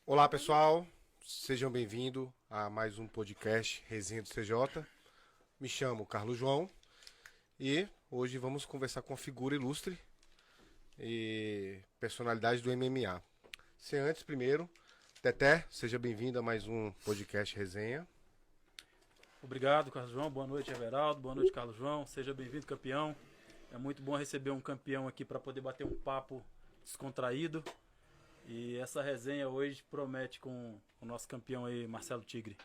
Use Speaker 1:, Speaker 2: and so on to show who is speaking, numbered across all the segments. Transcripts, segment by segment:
Speaker 1: Olá pessoal, sejam bem-vindos a mais um podcast Resenha do CJ. Me chamo Carlos João e hoje vamos conversar com uma figura ilustre e personalidade do MMA. Sem antes, primeiro, Teté, seja bem-vindo a mais um podcast Resenha.
Speaker 2: Obrigado, Carlos João. Boa noite, Everaldo. Boa noite, Carlos João. Seja bem-vindo, campeão. É muito bom receber um campeão aqui para poder bater um papo descontraído. E essa resenha hoje promete com o nosso campeão aí, Marcelo Tigre.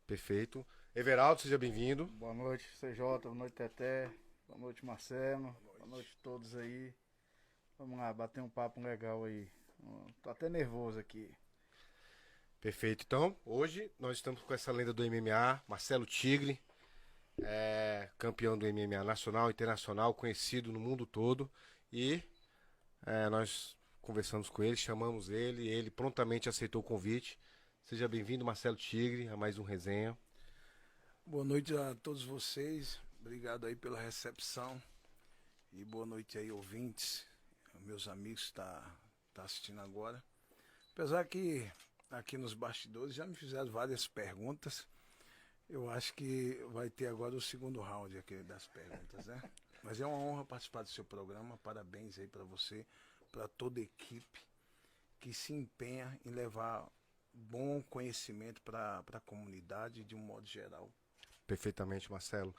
Speaker 1: Perfeito. Everaldo, seja bem-vindo.
Speaker 3: Boa noite, CJ, boa noite, Teté, boa noite, Marcelo, boa noite a todos aí. Vamos lá, bater um papo legal aí. Tô até nervoso aqui.
Speaker 1: Perfeito. Então, hoje nós estamos com essa lenda do MMA, Marcelo Tigre, campeão do MMA nacional e internacional, conhecido no mundo todo. E nós conversamos com ele, chamamos ele, ele prontamente aceitou o convite. Seja bem-vindo, Marcelo Tigre, a mais um resenha.
Speaker 4: Boa noite a todos vocês, obrigado aí pela recepção e boa noite aí ouvintes, meus amigos que tá assistindo agora. Apesar que aqui nos bastidores já me fizeram várias perguntas, eu acho que vai ter agora o segundo round aqui das perguntas, né? Mas é uma honra participar do seu programa, parabéns aí para você, para toda a equipe que se empenha em levar bom conhecimento para a comunidade de um modo geral.
Speaker 1: Perfeitamente, Marcelo.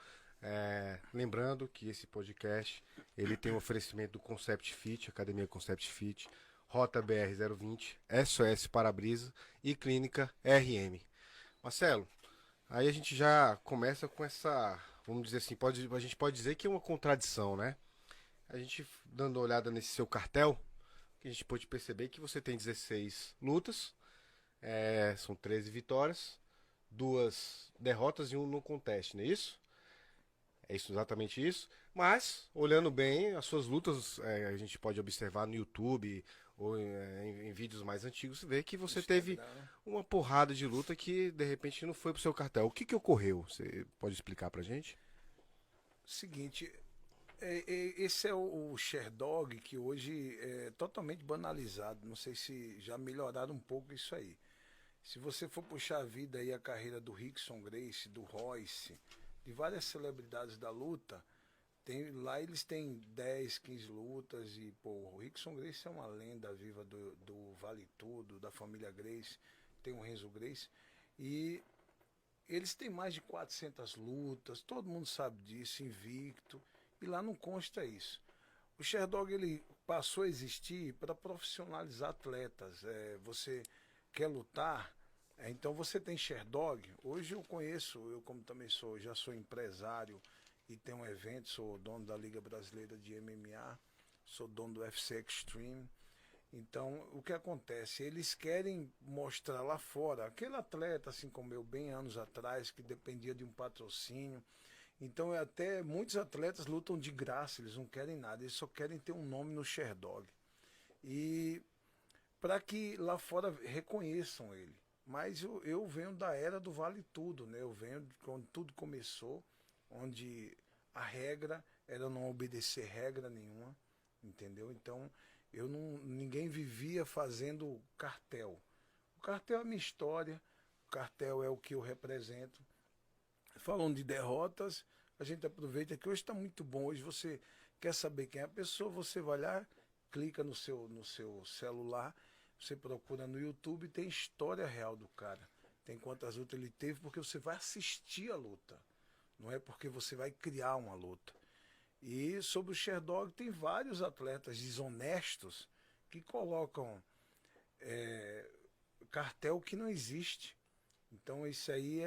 Speaker 1: Lembrando que esse podcast ele tem um oferecimento do Concept Fit, Academia Concept Fit, Rota BR-020, SOS Para-Brisa e Clínica RM. Marcelo, aí a gente já começa com essa, vamos dizer assim, a gente pode dizer que é uma contradição, né? A gente dando uma olhada nesse seu cartel, que a gente pode perceber que você tem 16 lutas, são 13 vitórias, 2 derrotas e 1 no contest, não é isso? É isso, exatamente isso. Mas, olhando bem, as suas lutas, a gente pode observar no YouTube ou em vídeos mais antigos, ver que você teve uma porrada de luta que de repente não foi pro seu cartel. O que ocorreu? Você pode explicar pra gente?
Speaker 4: Seguinte, esse é o Sherdog que hoje é totalmente banalizado. Não sei se já melhoraram um pouco isso aí. Se você for puxar a vida aí, a carreira do Rickson Gracie, do Royce, de várias celebridades da luta, lá eles têm 10, 15 lutas e, pô, o Rickson Gracie é uma lenda viva do Vale Tudo, da família Gracie, tem o Renzo Gracie, e eles têm mais de 400 lutas, todo mundo sabe disso, invicto, e lá não consta isso. O Sherdog ele passou a existir para profissionalizar atletas. Você quer lutar, então você tem Sherdog. Hoje eu conheço, eu como também já sou empresário e tenho um evento, sou dono da Liga Brasileira de MMA, sou dono do UFC Extreme. Então, o que acontece? Eles querem mostrar lá fora, aquele atleta, assim como eu, bem anos atrás, que dependia de um patrocínio. Então, até muitos atletas lutam de graça, eles não querem nada, eles só querem ter um nome no Sherdog. E para que lá fora reconheçam ele. Mas eu venho da era do Vale Tudo, né? Eu venho de quando tudo começou, onde a regra era não obedecer regra nenhuma, entendeu? Então, ninguém vivia fazendo cartel. O cartel é a minha história, o cartel é o que eu represento. Falando de derrotas, a gente aproveita que hoje está muito bom. Hoje você quer saber quem é a pessoa, você vai lá, clica no seu celular, você procura no YouTube, tem história real do cara. Tem quantas lutas ele teve, porque você vai assistir a luta. Não é porque você vai criar uma luta. E sobre o Sherdog, tem vários atletas desonestos que colocam cartel que não existe. Então isso aí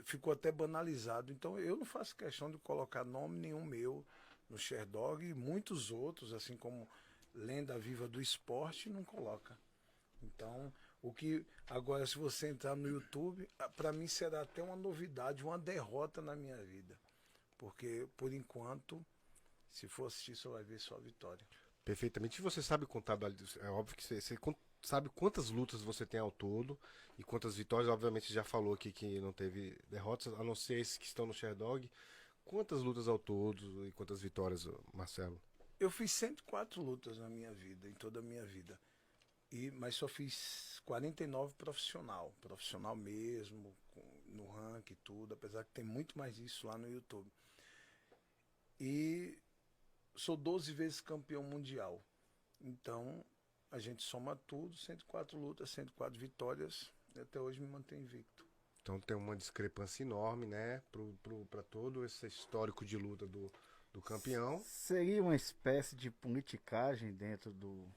Speaker 4: ficou até banalizado. Então eu não faço questão de colocar nome nenhum meu no Sherdog e muitos outros, assim como lenda viva do esporte, não coloca. Então, o que agora se você entrar no YouTube, para mim será até uma novidade, uma derrota na minha vida. Porque por enquanto, se for assistir, só vai ver só a vitória.
Speaker 1: Perfeitamente. E você sabe contar, é óbvio que você sabe quantas lutas você tem ao todo e quantas vitórias. Obviamente você já falou aqui que não teve derrotas, a não ser esses que estão no Sherdog. Quantas lutas ao todo e quantas vitórias, Marcelo?
Speaker 4: Eu fiz 104 lutas na minha vida, em toda a minha vida. Mas só fiz 49 profissional mesmo, no ranking e tudo, apesar que tem muito mais isso lá no YouTube. E sou 12 vezes campeão mundial. Então, a gente soma tudo, 104 lutas, 104 vitórias, e até hoje me mantém invicto.
Speaker 1: Então tem uma discrepância enorme, né? Para todo esse histórico de luta do campeão.
Speaker 3: Seria uma espécie de politicagem dentro do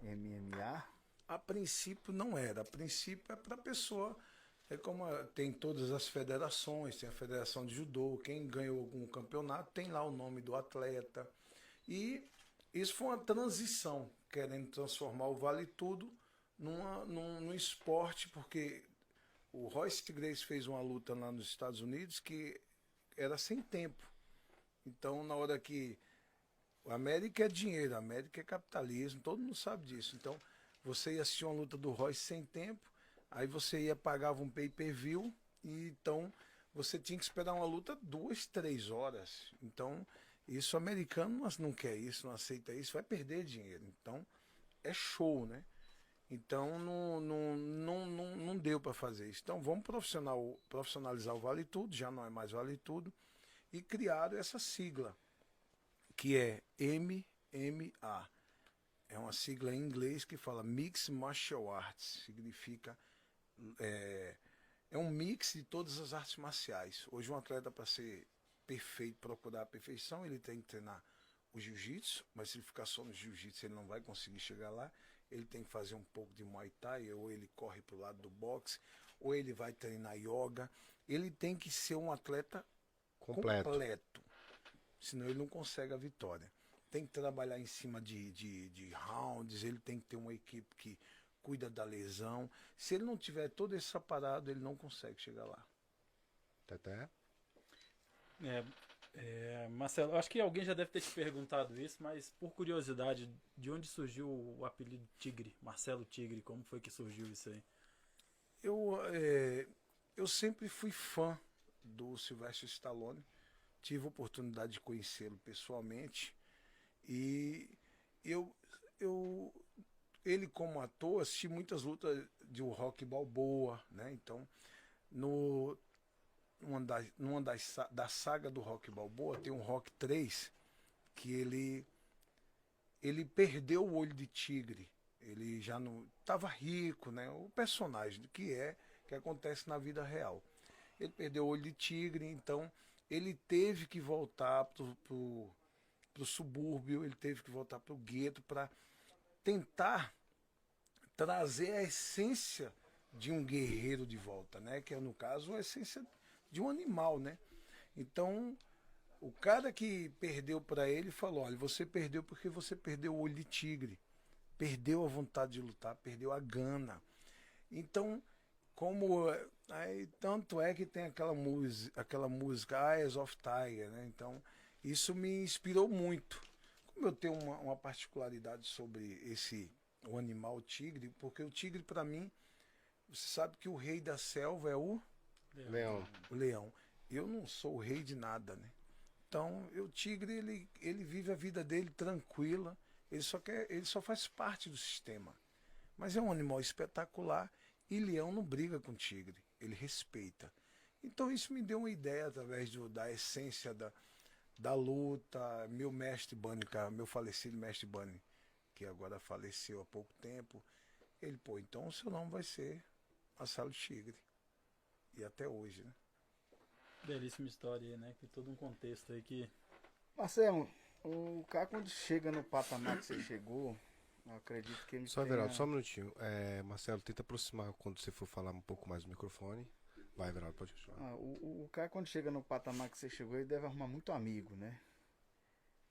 Speaker 3: MMA?
Speaker 4: A princípio não era. A princípio é para a pessoa. É como tem todas as federações, tem a Federação de Judô, quem ganhou algum campeonato tem lá o nome do atleta. E isso foi uma transição, querendo transformar o Vale Tudo num esporte, porque o Royce Gracie fez uma luta lá nos Estados Unidos que era sem tempo. Então, na hora que a América é dinheiro, a América é capitalismo, todo mundo sabe disso. Então, você ia assistir uma luta do Royce sem tempo, aí você ia pagava um pay-per-view, e então você tinha que esperar uma luta 2, 3 horas. Então, isso o americano não quer isso, não aceita isso, vai perder dinheiro. Então, é show, né? Então, não deu para fazer isso. Então, vamos profissionalizar o Vale Tudo, já não é mais Vale Tudo, e criaram essa sigla, que é MMA. É uma sigla em inglês que fala Mixed Martial Arts. Significa... É um mix de todas as artes marciais. Hoje um atleta, para ser perfeito, procurar a perfeição, ele tem que treinar o jiu-jitsu, mas se ele ficar só no jiu-jitsu ele não vai conseguir chegar lá. Ele tem que fazer um pouco de Muay Thai, ou ele corre para o lado do boxe, ou ele vai treinar yoga. Ele tem que ser um atleta completo. Senão ele não consegue a vitória. Tem que trabalhar em cima de rounds, ele tem que ter uma equipe que cuida da lesão. Se ele não tiver todo esse separado, ele não consegue chegar lá.
Speaker 1: Teté?
Speaker 2: Marcelo, acho que alguém já deve ter te perguntado isso, mas por curiosidade, de onde surgiu o apelido Tigre? Marcelo Tigre, como foi que surgiu isso aí?
Speaker 4: Eu sempre fui fã do Sylvester Stallone. Tive a oportunidade de conhecê-lo pessoalmente. E ele como ator, assisti muitas lutas de Rocky Balboa, né? Então, da saga do Rocky Balboa, tem um Rocky 3 que ele perdeu o olho de tigre. Ele já não estava rico, né? O personagem que acontece na vida real. Ele perdeu o olho de tigre, então ele teve que voltar pro subúrbio, ele teve que voltar pro gueto para tentar trazer a essência de um guerreiro de volta, né? Que é, no caso, a essência de um animal, né? Então, o cara que perdeu para ele falou: olha, você perdeu porque você perdeu o olho de tigre, perdeu a vontade de lutar, perdeu a gana. Então, tanto é que tem aquela música Eyes of Tiger, né? Então, isso me inspirou muito. Como eu tenho uma particularidade sobre o animal tigre, porque o tigre, para mim, você sabe que o rei da selva é o leão. Eu não sou o rei de nada, né? Então, o tigre, ele vive a vida dele tranquila, ele só faz parte do sistema. Mas é um animal espetacular, e leão não briga com tigre, ele respeita. Então isso me deu uma ideia através da essência da luta. Meu mestre Bunny, meu falecido mestre Bunny, que agora faleceu há pouco tempo, ele, então o seu nome vai ser Marcelo Tigre. E até hoje, né?
Speaker 2: Belíssima história aí, né? Que todo um contexto aí que...
Speaker 3: Marcelo, o cara quando chega no patamar que você chegou, eu acredito que ele
Speaker 1: Só,
Speaker 3: tenha...
Speaker 1: Everaldo, só um minutinho. Marcelo, tenta aproximar quando você for falar um pouco mais do microfone. Vai, Everaldo, pode continuar.
Speaker 3: O cara quando chega no patamar que você chegou, ele deve arrumar muito amigo, né?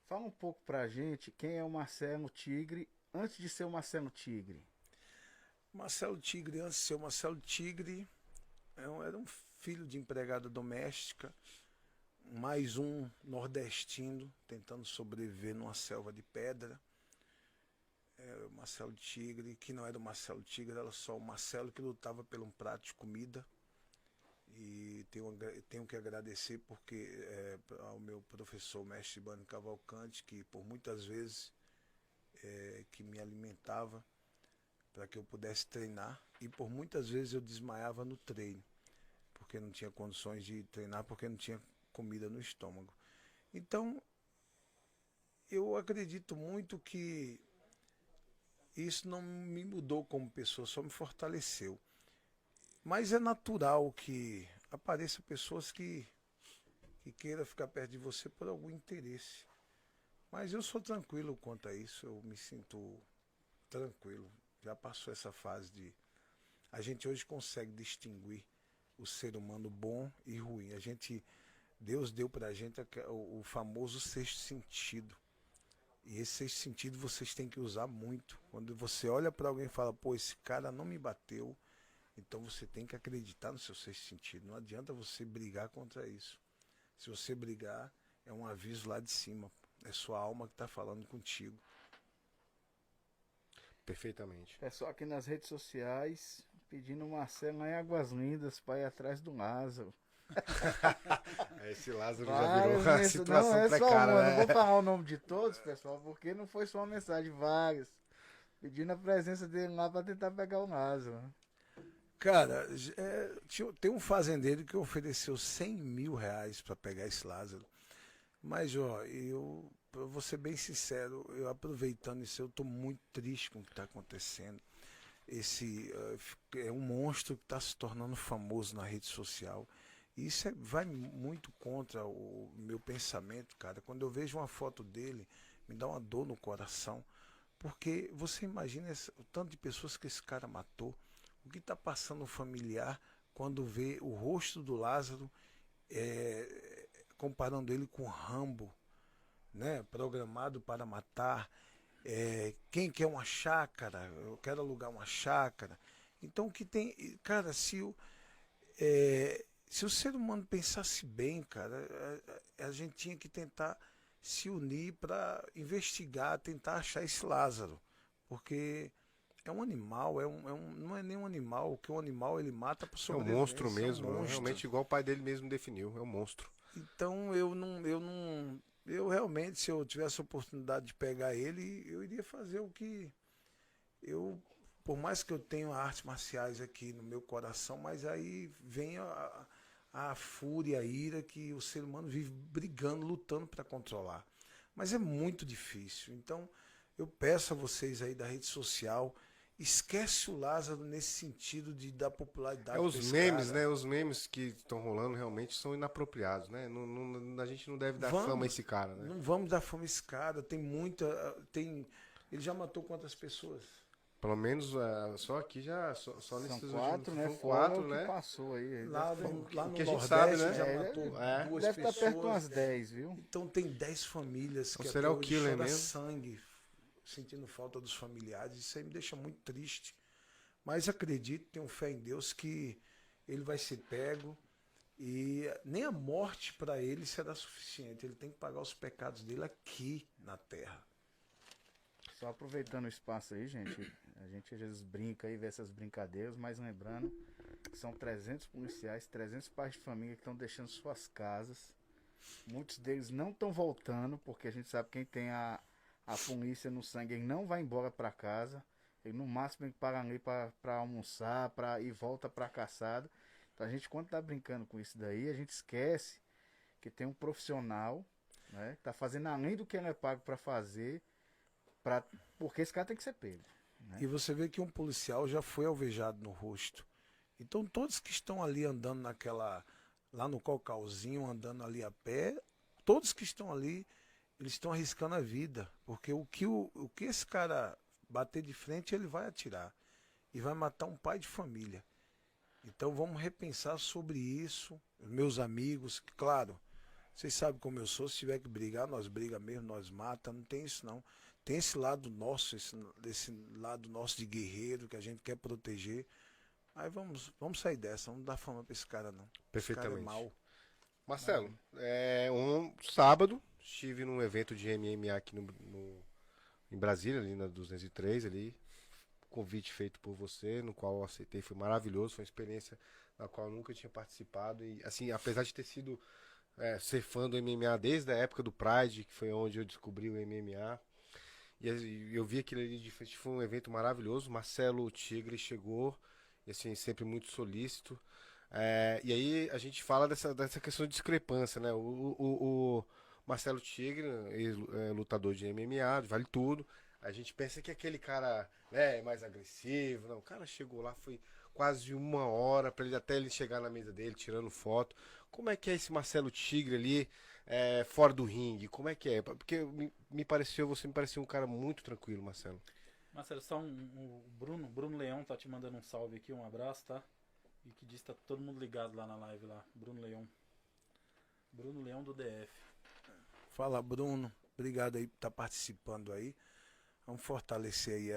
Speaker 3: Fala um pouco pra gente quem é o Marcelo Tigre antes de ser o Marcelo Tigre.
Speaker 4: Marcelo Tigre, antes de ser o Marcelo Tigre, era um filho de empregada doméstica, mais um nordestino tentando sobreviver numa selva de pedra. O Marcelo Tigre, que não era o Marcelo Tigre, era só o Marcelo que lutava por um prato de comida. E tenho que agradecer ao meu professor, mestre Bunny Cavalcante, que por muitas vezes que me alimentava. para que eu pudesse treinar. E por muitas vezes eu desmaiava no treino, porque não tinha condições de treinar, porque não tinha comida no estômago. Então, eu acredito muito que isso não me mudou como pessoa, só me fortaleceu. Mas é natural que apareçam pessoas que queiram ficar perto de você por algum interesse. Mas eu sou tranquilo quanto a isso, eu me sinto tranquilo. Já passou essa fase de... A gente hoje consegue distinguir o ser humano bom e ruim. Deus deu pra gente o famoso sexto sentido. E esse sexto sentido vocês têm que usar muito. Quando você olha para alguém e fala, pô, esse cara não me bateu, então você tem que acreditar no seu sexto sentido. Não adianta você brigar contra isso. Se você brigar, é um aviso lá de cima. É sua alma que está falando contigo.
Speaker 1: Perfeitamente.
Speaker 3: Pessoal aqui nas redes sociais pedindo o Marcelo lá em Águas Lindas para ir atrás do Lázaro.
Speaker 1: Esse Lázaro já
Speaker 3: Várias
Speaker 1: virou uma
Speaker 3: mensagens.
Speaker 1: situação
Speaker 3: Não é só
Speaker 1: precária,
Speaker 3: uma,
Speaker 1: né?
Speaker 3: não vou falar o nome de todos, pessoal, porque não foi só uma mensagem, várias. Pedindo a presença dele lá para tentar pegar o Lázaro.
Speaker 4: Cara, tem um fazendeiro que ofereceu R$ 100.000 para pegar esse Lázaro. Mas, ó, pra vou ser bem sincero, eu aproveitando isso, eu tô muito triste com o que tá acontecendo. É um monstro que está se tornando famoso na rede social. E isso vai muito contra o meu pensamento, cara. Quando eu vejo uma foto dele, me dá uma dor no coração. Porque você imagina o tanto de pessoas que esse cara matou. O que está passando o familiar quando vê o rosto do Lázaro, comparando ele com Rambo, né? Programado para matar. Quem quer uma chácara? Eu quero alugar uma chácara. Então, o que tem... Cara, se o ser humano pensasse bem, cara, a gente tinha que tentar se unir para investigar, tentar achar esse Lázaro. Porque é um animal, não é nem um animal, o que um animal ele mata por
Speaker 1: É um
Speaker 4: sobrevivência.
Speaker 1: monstro mesmo,
Speaker 4: É um monstro.
Speaker 1: realmente igual o pai dele mesmo definiu, é um monstro.
Speaker 4: Então eu realmente, se eu tivesse a oportunidade de pegar ele, eu iria fazer o que por mais que eu tenha artes marciais aqui no meu coração, mas aí vem a fúria, a ira que o ser humano vive brigando, lutando para controlar. Mas é muito difícil. Então, eu peço a vocês aí da rede social, esquece o Lázaro nesse sentido de dar popularidade.
Speaker 1: Os memes, né? Os memes que estão rolando realmente são inapropriados, né? A gente não deve dar fama a esse cara, né?
Speaker 4: Não vamos dar fama a esse cara. Tem muita. Ele já matou quantas pessoas?
Speaker 1: Pelo menos só aqui já. Só nesses
Speaker 3: São quatro, né?
Speaker 1: São
Speaker 3: Fora
Speaker 1: quatro,
Speaker 3: o
Speaker 1: né?
Speaker 3: que passou aí.
Speaker 4: Lá
Speaker 3: Deve
Speaker 4: no
Speaker 1: que a gente
Speaker 4: Nordeste
Speaker 1: sabe, né?
Speaker 4: já
Speaker 3: É,
Speaker 4: matou duas
Speaker 3: deve
Speaker 4: pessoas.
Speaker 3: estar perto de umas 10, viu?
Speaker 4: Então tem 10 famílias que
Speaker 1: serial
Speaker 4: até hoje
Speaker 1: killer
Speaker 4: choram
Speaker 1: mesmo.
Speaker 4: sangue, sentindo falta dos familiares. Isso aí me deixa muito triste. Mas acredito, tenho fé em Deus que ele vai ser pego e nem a morte para ele será suficiente. Ele tem que pagar os pecados dele aqui na terra.
Speaker 3: Só aproveitando o espaço aí, gente. A gente às vezes brinca aí, vê essas brincadeiras, mas lembrando que são 300 policiais, 300 pais de família que estão deixando suas casas. Muitos deles não estão voltando, porque a gente sabe que quem tem a polícia no sangue, ele não vai embora para casa. Ele no máximo ele para ali para almoçar e volta para a caçada. Então a gente, quando tá brincando com isso daí, a gente esquece que tem um profissional, né, que tá fazendo além do que ele é pago para fazer, porque esse cara tem que ser pego. Né?
Speaker 4: E você vê que um policial já foi alvejado no rosto. Então todos que estão ali andando lá no Cocalzinho, andando ali a pé, todos que estão ali, eles estão arriscando a vida. Porque o que esse cara bater de frente, ele vai atirar. E vai matar um pai de família. Então vamos repensar sobre isso. Meus amigos, claro, vocês sabem como eu sou, se tiver que brigar, nós briga mesmo, nós mata, não tem isso não. Tem esse lado nosso, esse lado nosso de guerreiro que a gente quer proteger. Aí vamos sair dessa, vamos dar fama pra esse cara não.
Speaker 1: Perfeitamente.
Speaker 4: Esse cara é mau.
Speaker 1: Marcelo, um sábado estive num evento de MMA aqui em Brasília, ali na 203, ali. Convite feito por você, no qual eu aceitei, foi maravilhoso, foi uma experiência na qual eu nunca tinha participado. E assim, apesar de ter sido ser fã do MMA desde a época do Pride, que foi onde eu descobri o MMA. E eu vi aquilo ali de frente, foi um evento maravilhoso. Marcelo Tigre chegou, e assim, sempre muito solícito. E aí a gente fala dessa questão de discrepância, né? O Marcelo Tigre, lutador de MMA, vale tudo. A gente pensa que aquele cara, né, é mais agressivo. Não, o cara chegou lá, foi quase 1 hora para ele chegar na mesa dele, tirando foto. Como é que é esse Marcelo Tigre ali, fora do ringue? Como é que é? Porque você me pareceu um cara muito tranquilo, Marcelo.
Speaker 2: Marcelo, só o Bruno Leão tá te mandando um salve aqui, um abraço, tá? E que diz que tá todo mundo ligado lá na live lá. Bruno Leão do DF.
Speaker 4: Fala, Bruno. Obrigado aí por estar participando aí. Vamos fortalecer aí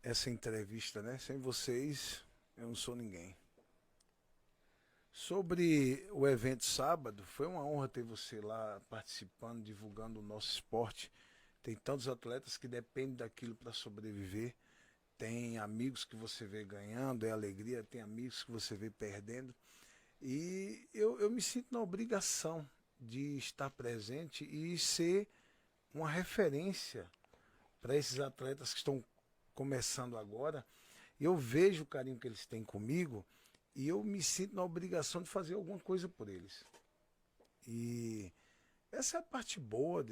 Speaker 4: essa entrevista, né? Sem vocês, eu não sou ninguém. Sobre o evento sábado, foi uma honra ter você lá participando, divulgando o nosso esporte. Tem tantos atletas que dependem daquilo para sobreviver. Tem amigos que você vê ganhando, é alegria, tem amigos que você vê perdendo. E eu me sinto na obrigação de estar presente e ser uma referência para esses atletas que estão começando agora. Eu vejo o carinho que eles têm comigo e eu me sinto na obrigação de fazer alguma coisa por eles. E essa é a parte boa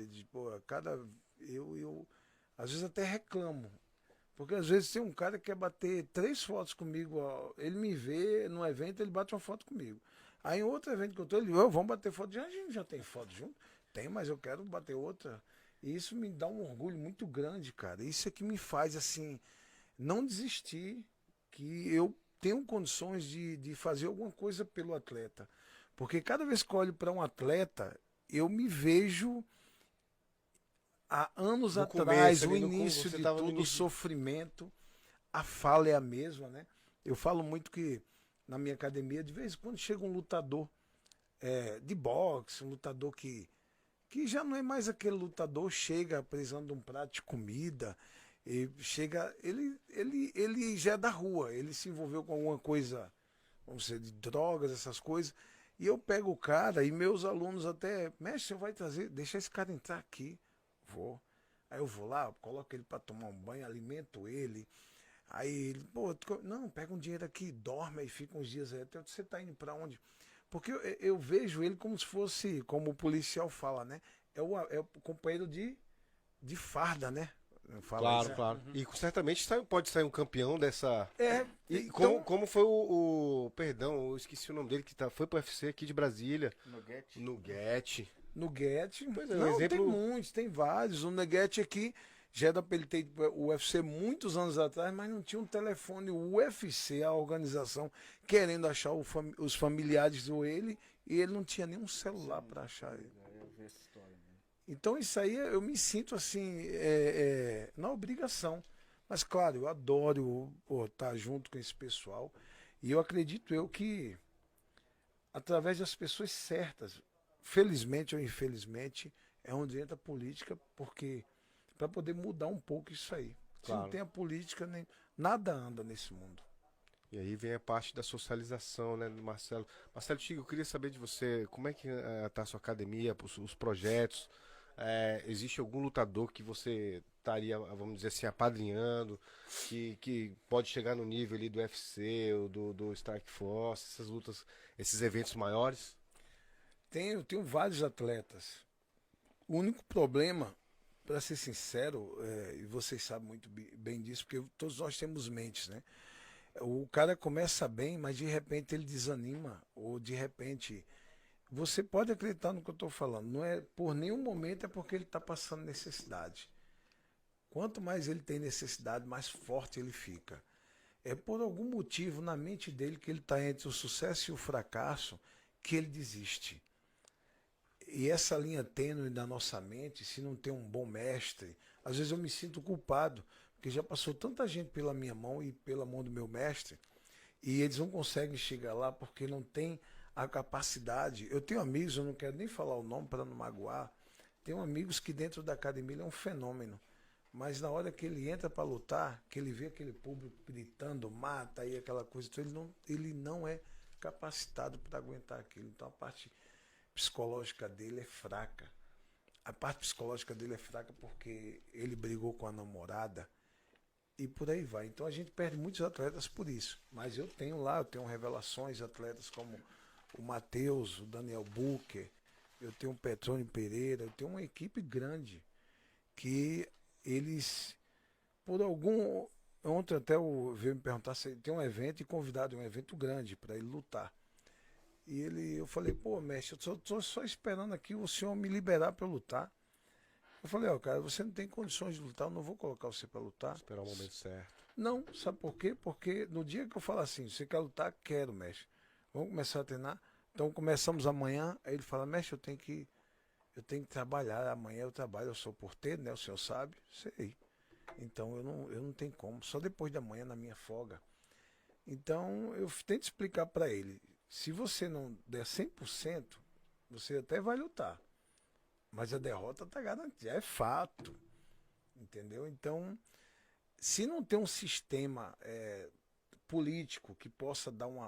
Speaker 4: eu às vezes até reclamo. Porque às vezes tem um cara que quer bater 3 fotos comigo, ó, ele me vê no evento, ele bate uma foto comigo. Aí em outro evento que eu tô, vamos bater foto, a gente já tem foto junto? Tem, mas eu quero bater outra. E isso me dá um orgulho muito grande, cara. Isso é que me faz, assim, não desistir, que eu tenho condições de fazer alguma coisa pelo atleta. Porque cada vez que eu olho para um atleta, eu me vejo há anos
Speaker 1: No
Speaker 4: atrás,
Speaker 1: começo,
Speaker 4: o
Speaker 1: ali no
Speaker 4: início
Speaker 1: você
Speaker 4: de
Speaker 1: tava no
Speaker 4: tudo, o
Speaker 1: início.
Speaker 4: sofrimento, a fala é a mesma, né? Eu falo muito que na minha academia, de vez em quando chega um lutador de boxe, um lutador que já não é mais aquele lutador, chega precisando de um prato de comida, e chega, ele já é da rua, ele se envolveu com alguma coisa, vamos dizer, de drogas, essas coisas, e eu pego o cara, e meus alunos até, mestre, você vai trazer, deixa esse cara entrar aqui. Vou. Aí eu vou lá, coloco ele para tomar um banho, alimento ele. Aí ele, pô, não, pega um dinheiro aqui, dorme aí, fica uns dias aí. Até você tá indo para onde? Porque eu vejo ele como se fosse, como o policial fala, né? É o companheiro de farda, né? Fala
Speaker 1: Claro,
Speaker 4: isso.
Speaker 1: claro. E certamente pode sair um campeão dessa. E
Speaker 4: Então,
Speaker 1: como foi Perdão, eu esqueci o nome dele, que foi pro UFC aqui de Brasília.
Speaker 3: Nuggets.
Speaker 1: Nugget.
Speaker 4: no Guete,
Speaker 1: Pois é, um
Speaker 4: não,
Speaker 1: exemplo-
Speaker 4: tem muitos, tem vários. O Nuggets aqui já era pra ele ter ido pro UFC muitos anos atrás, mas não tinha um telefone. O UFC, a organização, querendo achar os familiares do ele, e ele não tinha nenhum celular para achar ele.
Speaker 3: Eu vi essa história mesmo.
Speaker 4: Então isso aí eu me sinto assim, na obrigação. Mas claro, eu adoro estar junto com esse pessoal. E eu acredito que através das pessoas certas, felizmente ou infelizmente, é onde entra a política, porque para poder mudar um pouco isso aí. Se
Speaker 1: Claro.
Speaker 4: não tem a política, nada anda nesse mundo.
Speaker 1: E aí vem a parte da socialização, né, do Marcelo. Marcelo Tigo, eu queria saber de você, como é que tá a sua academia, os projetos? Existe algum lutador que você estaria, vamos dizer assim, apadrinhando, que pode chegar no nível ali do UFC ou do Strike Force, essas lutas, esses eventos maiores?
Speaker 4: Tenho vários atletas. O único problema, para ser sincero, e vocês sabem muito bem disso, porque todos nós temos mentes, né? O cara começa bem, mas de repente ele desanima, ou de repente. Você pode acreditar no que eu estou falando, não é por nenhum momento é porque ele está passando necessidade. Quanto mais ele tem necessidade, mais forte ele fica. É por algum motivo na mente dele que ele está entre o sucesso e o fracasso que ele desiste. E essa linha tênue da nossa mente, se não tem um bom mestre, às vezes eu me sinto culpado, porque já passou tanta gente pela minha mão e pela mão do meu mestre, e eles não conseguem chegar lá porque não tem a capacidade. Eu tenho amigos, eu não quero nem falar o nome para não magoar, tenho amigos que dentro da academia ele é um fenômeno, mas na hora que ele entra para lutar, que ele vê aquele público gritando, mata aí aquela coisa, então ele não é capacitado para aguentar aquilo. Então a parte psicológica dele é fraca. a parte psicológica dele é fraca porque ele brigou com a namorada e por aí vai. Então a gente perde muitos atletas por isso. Mas eu tenho revelações, atletas como o Matheus, o Daniel Bucher, eu tenho o Petrônio Pereira, eu tenho uma equipe grande que eles, por algum... Ontem até veio me perguntar se tem um evento e convidado, um evento grande para ele lutar. E eu falei, pô, mestre, eu tô só esperando aqui o senhor me liberar para lutar. Eu falei, ó, cara, você não tem condições de lutar, eu não vou colocar você para lutar.
Speaker 1: Esperar o momento certo.
Speaker 4: Não, sabe por quê? Porque no dia que eu falar assim, você quer lutar? Quero, mestre. Vamos começar a treinar? Então começamos amanhã. Aí ele fala, mestre, eu tenho que trabalhar, amanhã eu trabalho, eu sou porteiro, né? O senhor sabe? Sei. Então eu não tenho como, só depois da manhã na minha folga. Então eu tento explicar para ele, se você não der 100%, você até vai lutar. Mas a derrota está garantida, é fato. Entendeu? Então, se não tem um sistema político que possa dar um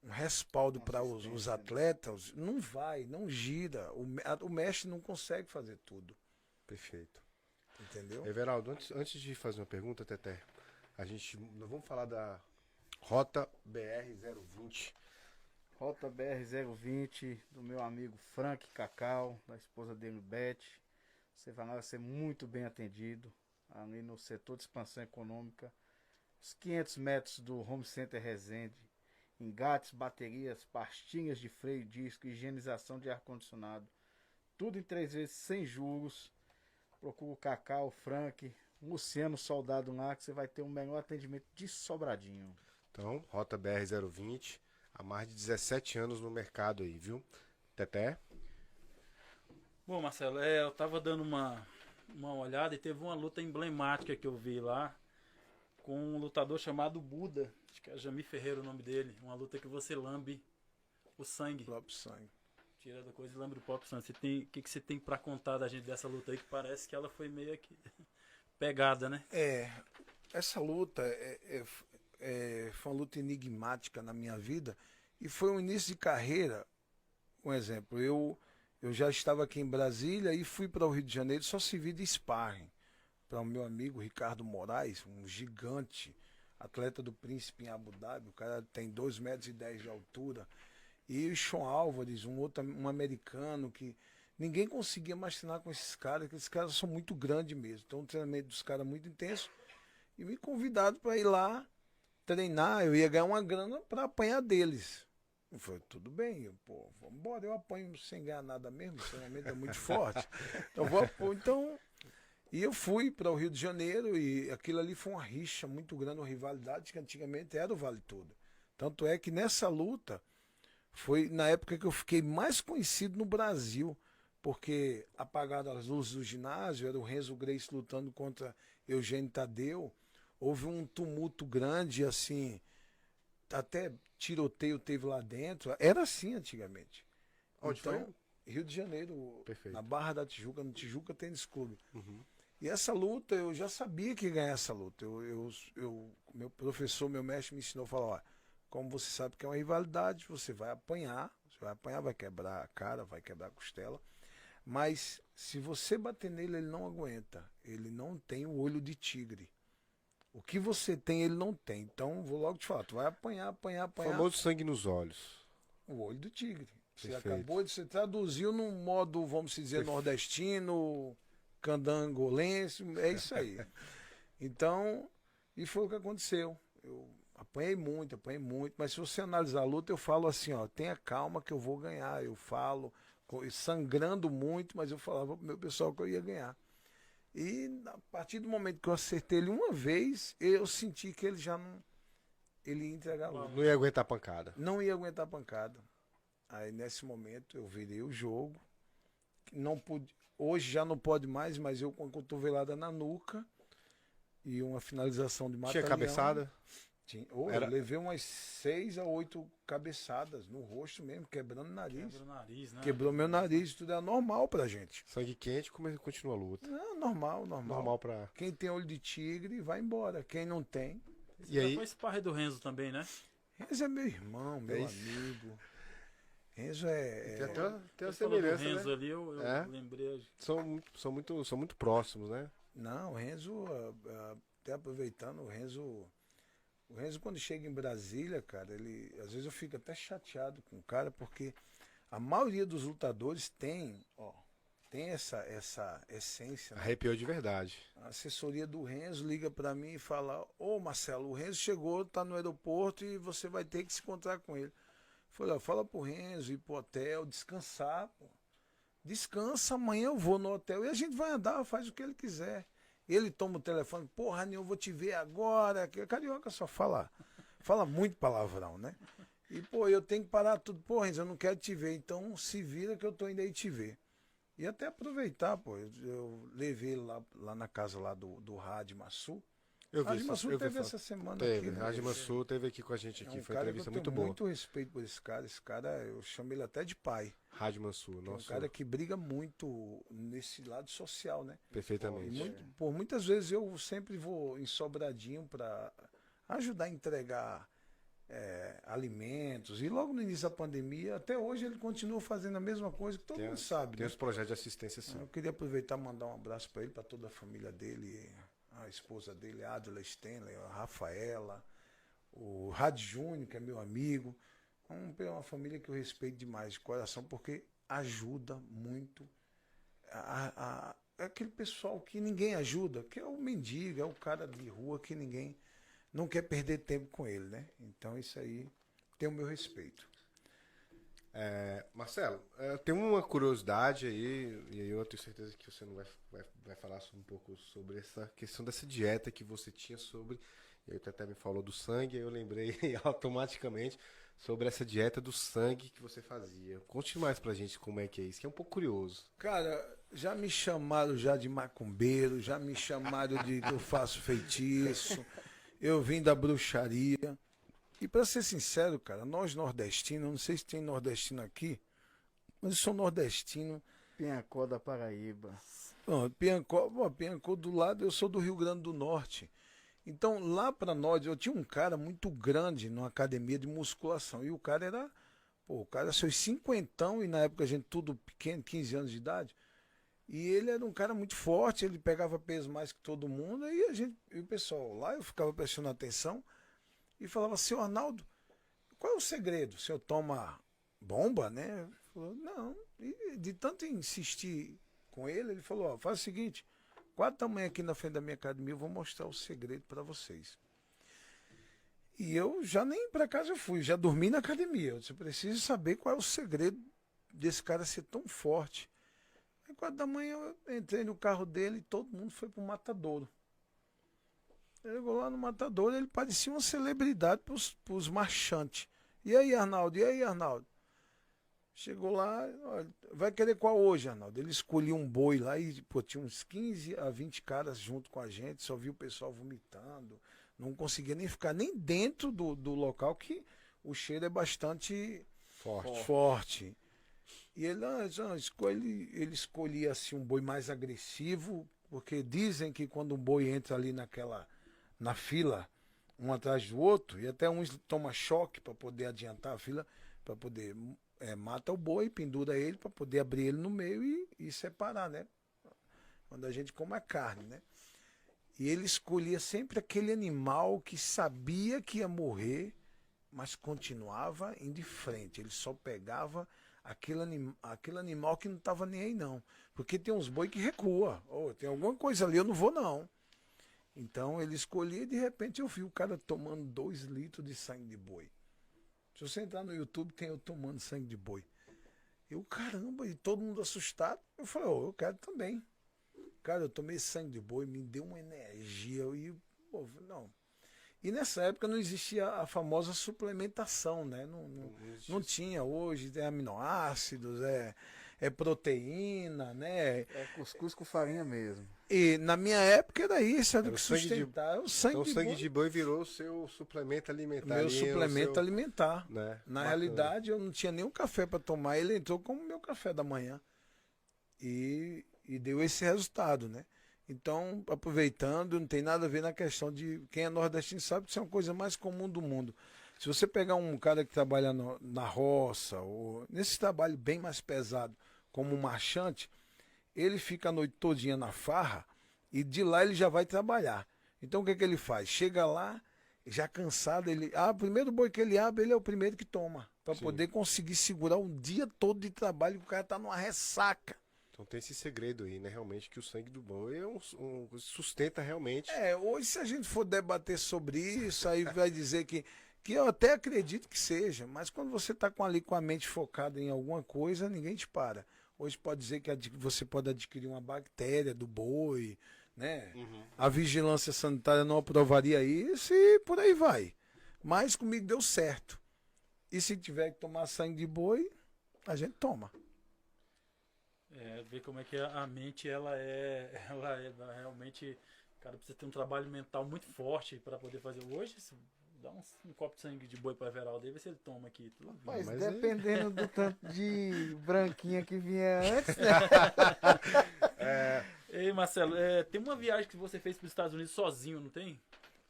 Speaker 4: respaldo para os atletas, não gira. O mestre não consegue fazer tudo.
Speaker 1: Perfeito.
Speaker 4: Entendeu?
Speaker 1: Everaldo, antes de fazer uma pergunta, Teté, nós vamos falar da Rota BR-020.
Speaker 3: Rota BR-020, do meu amigo Frank Cacau, da esposa dele, Beth. Você vai ser muito bem atendido ali no setor de expansão econômica. Os 500 metros do Home Center Resende. Engates, baterias, pastinhas de freio, disco, higienização de ar-condicionado. Tudo em 3 vezes sem juros. Procura o Cacau, o Frank, o Luciano Soldado lá, que você vai ter um melhor atendimento de Sobradinho.
Speaker 1: Então, Rota BR-020, há mais de 17 anos no mercado aí, viu? Teté?
Speaker 2: Bom, Marcelo, eu tava dando uma olhada e teve uma luta emblemática que eu vi lá com um lutador chamado Buda, acho que é Jamir Ferreira o nome dele, uma luta que você lambe o sangue.
Speaker 4: O próprio sangue.
Speaker 2: Tira da coisa e lambe o próprio sangue. O que você tem pra contar da gente dessa luta aí, que parece que ela foi meio que pegada, né?
Speaker 4: Essa luta foi uma luta enigmática na minha vida e foi um início de carreira. Um exemplo, eu já estava aqui em Brasília e fui para o Rio de Janeiro, só servi de sparring para o meu amigo Ricardo Moraes, um gigante, atleta do Príncipe em Abu Dhabi. O cara tem 2,10 metros de altura. E o Sean Álvares, um americano que ninguém conseguia mais treinar com esses caras, porque esses caras são muito grandes mesmo. Então o treinamento dos caras é muito intenso. E me convidaram para ir lá treinar, eu ia ganhar uma grana para apanhar deles. Eu falei, tudo bem, vamos embora, eu apanho sem ganhar nada mesmo, o treinamento é muito forte. E eu fui para o Rio de Janeiro e aquilo ali foi uma rixa muito grande, uma rivalidade que antigamente era o Vale Tudo. Tanto é que nessa luta foi na época que eu fiquei mais conhecido no Brasil, porque apagaram as luzes do ginásio, era o Renzo Grace lutando contra Eugênio Tadeu, houve um tumulto grande, assim, até tiroteio teve lá dentro, era assim antigamente.
Speaker 1: Onde
Speaker 4: então,
Speaker 1: foi?
Speaker 4: Rio de Janeiro,
Speaker 1: Perfeito.
Speaker 4: na Barra da Tijuca, no Tijuca Tênis Clube.
Speaker 1: Uhum.
Speaker 4: E essa luta, eu já sabia que ia ganhar essa luta. Meu professor, meu mestre me ensinou, falou, ó, como você sabe que é uma rivalidade, você vai apanhar, vai quebrar a cara, vai quebrar a costela, mas se você bater nele, ele não aguenta. Ele não tem o olho de tigre. O que você tem, ele não tem. Então, vou logo te falar, tu vai apanhar.
Speaker 1: O famoso sangue nos olhos.
Speaker 4: O olho do tigre. Você
Speaker 1: Perfeito.
Speaker 4: acabou de, você traduziu num modo, vamos dizer, nordestino, candangolense, é isso aí. Então, e foi o que aconteceu. Eu apanhei muito, mas se você analisar a luta, eu falo assim, ó, tenha calma que eu vou ganhar. Eu falo, sangrando muito, mas eu falava pro meu pessoal que eu ia ganhar. E a partir do momento que eu acertei ele uma vez, eu senti que ele já não. Ele ia entregar a luta.
Speaker 1: Não ia aguentar a pancada.
Speaker 4: Não ia aguentar a pancada. Aí nesse momento eu virei o jogo. Não pude, hoje já não pode mais, mas eu com a cotovelada na nuca e uma finalização de mata-leão.
Speaker 1: Tinha cabeçada?
Speaker 4: Eu levei umas 6 a 8 cabeçadas no rosto mesmo, quebrando o nariz.
Speaker 2: Quebra o nariz, né?
Speaker 4: Quebrou meu nariz, tudo é normal pra gente.
Speaker 1: Sangue quente, continua a luta.
Speaker 4: Não, normal.
Speaker 1: Normal pra...
Speaker 4: Quem tem olho de tigre vai embora. Quem não tem.
Speaker 2: Esse foi sparring do Renzo também, né?
Speaker 4: Renzo é meu irmão, meu amigo. Renzo
Speaker 1: Tem uma
Speaker 2: Você falou do
Speaker 1: semelhança,
Speaker 2: Renzo
Speaker 1: né?
Speaker 2: ali, eu
Speaker 1: É.
Speaker 2: lembrei.
Speaker 1: São muito próximos, né?
Speaker 4: Não, o Renzo, até aproveitando, o Renzo quando chega em Brasília, cara, às vezes eu fico até chateado com o cara, porque a maioria dos lutadores tem essa essência, né?
Speaker 1: Arrepiou de verdade.
Speaker 4: A assessoria do Renzo liga pra mim e fala: Ô Marcelo, o Renzo chegou, tá no aeroporto e você vai ter que se encontrar com ele. Eu falei: ó, fala pro Renzo ir pro hotel, descansar, pô. Descansa, amanhã eu vou no hotel e a gente vai andar, faz o que ele quiser. Ele toma o telefone: porra, eu vou te ver agora. Carioca só fala muito palavrão, né? E, pô, eu tenho que parar tudo. Pô, Renzo, eu não quero te ver, então se vira que eu tô indo aí te ver. E até aproveitar, pô, eu levei ele lá na casa lá do Rádio Massu.
Speaker 1: Eu vi
Speaker 4: Rádio Massu
Speaker 1: eu vi
Speaker 4: teve
Speaker 1: foto.
Speaker 4: essa semana
Speaker 1: Teve.
Speaker 4: aqui, né?
Speaker 1: Rádio Mansur teve aqui com a gente aqui.
Speaker 4: É um
Speaker 1: Foi uma
Speaker 4: cara que eu
Speaker 1: entrevista
Speaker 4: tenho
Speaker 1: muito boa.
Speaker 4: muito respeito por esse cara. Esse cara, eu chamo ele até de pai.
Speaker 1: Rádio Mansur,
Speaker 4: É um
Speaker 1: nossa.
Speaker 4: cara que briga muito nesse lado social, né? E
Speaker 1: Perfeitamente.
Speaker 4: por muitas vezes eu sempre vou em Sobradinho para ajudar a entregar alimentos. E logo no início da pandemia, até hoje ele continua fazendo a mesma coisa que todo mundo sabe.
Speaker 1: Tem
Speaker 4: Né?
Speaker 1: os projetos de assistência, sim.
Speaker 4: Eu queria aproveitar e mandar um abraço para ele, para toda a família dele, a esposa dele, a Adela Stenley, a Rafaela, o Rad Júnior, que é meu amigo. É uma família que eu respeito demais de coração, porque ajuda muito aquele pessoal que ninguém ajuda, que é o mendigo, é o cara de rua que ninguém não quer perder tempo com ele, né? Então isso aí tem o meu respeito.
Speaker 1: Marcelo, eu tenho uma curiosidade aí, e aí eu tenho certeza que você não vai falar um pouco sobre essa questão dessa dieta que você tinha sobre, e aí você até me falou do sangue, aí eu lembrei automaticamente sobre essa dieta do sangue que você fazia. Conte mais pra gente como é que é isso, que é um pouco curioso.
Speaker 4: Cara, já me chamaram já de macumbeiro, já me chamaram de que eu faço feitiço, eu vim da bruxaria. E pra ser sincero, cara, nós nordestinos, não sei se tem nordestino aqui, mas eu sou nordestino.
Speaker 3: Piancó da Paraíba.
Speaker 4: Piancó do lado, eu sou do Rio Grande do Norte. Então, lá pra nós, eu tinha um cara muito grande numa academia de musculação. E o cara era, o cara seus cinquentão, e na época a gente tudo pequeno, 15 anos de idade. E ele era um cara muito forte, ele pegava peso mais que todo mundo. E o pessoal lá, eu ficava prestando atenção e falava: senhor Arnaldo, qual é o segredo? O senhor toma bomba, né? Ele falou: não. E de tanto insistir com ele, ele falou: ó, faz o seguinte, 4 da manhã aqui na frente da minha academia, eu vou mostrar o segredo para vocês. E eu já nem para casa eu fui, já dormi na academia. Eu disse: preciso saber qual é o segredo desse cara ser tão forte. Aí 4 da manhã eu entrei no carro dele e todo mundo foi pro matadouro. Ele chegou lá no matadouro, ele parecia uma celebridade pros marchantes. E aí, Arnaldo? E aí, Arnaldo? Chegou lá: olha, vai querer qual hoje, Arnaldo? Ele escolhia um boi lá e, pô, tinha uns 15 a 20 caras junto com a gente, só viu o pessoal vomitando, não conseguia nem ficar nem dentro do local, que o cheiro é bastante forte. E ele escolhia assim um boi mais agressivo, porque dizem que quando um boi entra ali na fila, um atrás do outro, e até uns toma choque para poder adiantar a fila, para poder mata o boi, pendura ele para poder abrir ele no meio e separar, né? Quando a gente come a carne, né? E ele escolhia sempre aquele animal que sabia que ia morrer, mas continuava indo de frente. Ele só pegava aquele animal que não estava nem aí, não. Porque tem uns boi que recua. Tem alguma coisa ali, eu não vou, não. Então ele escolhia e de repente eu vi o cara tomando 2 litros de sangue de boi. Se você entrar no YouTube, tem eu tomando sangue de boi. Eu, caramba, e todo mundo assustado. Eu falei: eu quero também. Cara, eu tomei sangue de boi, me deu uma energia. Não. E nessa época não existia a famosa suplementação, né? Não tinha. Hoje tem aminoácidos, proteína, né?
Speaker 3: É cuscuz com farinha mesmo.
Speaker 4: E na minha época era isso, era o
Speaker 1: Era
Speaker 4: que
Speaker 1: o sangue de-
Speaker 4: sustentava. O sangue
Speaker 1: Então o
Speaker 4: de
Speaker 1: sangue
Speaker 4: boi,
Speaker 1: de boi virou o seu suplemento alimentar.
Speaker 4: meu
Speaker 1: ali,
Speaker 4: suplemento
Speaker 1: o seu,
Speaker 4: alimentar.
Speaker 1: né?
Speaker 4: Na
Speaker 1: Bacana.
Speaker 4: realidade, eu não tinha nenhum café para tomar, ele entrou como meu café da manhã. E deu esse resultado, né? Então, aproveitando, não tem nada a ver na questão de quem é nordestino sabe que isso é uma coisa mais comum do mundo. Se você pegar um cara que trabalha na roça, ou nesse trabalho bem mais pesado, como um marchante, ele fica a noite todinha na farra e de lá ele já vai trabalhar. Então o que ele faz? Chega lá, já cansado, o primeiro boi que ele abre, ele é o primeiro que toma, para poder conseguir segurar um dia todo de trabalho, que o cara tá numa ressaca.
Speaker 1: Então tem esse segredo aí, né? Realmente que o sangue do boi sustenta realmente.
Speaker 4: Hoje se a gente for debater sobre isso, aí vai dizer que eu até acredito que seja, mas quando você tá ali com a mente focada em alguma coisa, ninguém te para. Hoje pode dizer que você pode adquirir uma bactéria do boi, né? A vigilância sanitária não aprovaria isso e por aí vai. Mas comigo deu certo. E se tiver que tomar sangue de boi, a gente toma.
Speaker 2: Ver como é que a mente ela é realmente, cara, precisa ter um trabalho mental muito forte para poder fazer. Hoje, se dá um copo de sangue de boi para Everaldo aí, vê se ele toma aqui.
Speaker 3: Mas dependendo do tanto de branquinha que vinha antes, né?
Speaker 2: Ei, Marcelo, tem uma viagem que você fez para os Estados Unidos sozinho, não tem?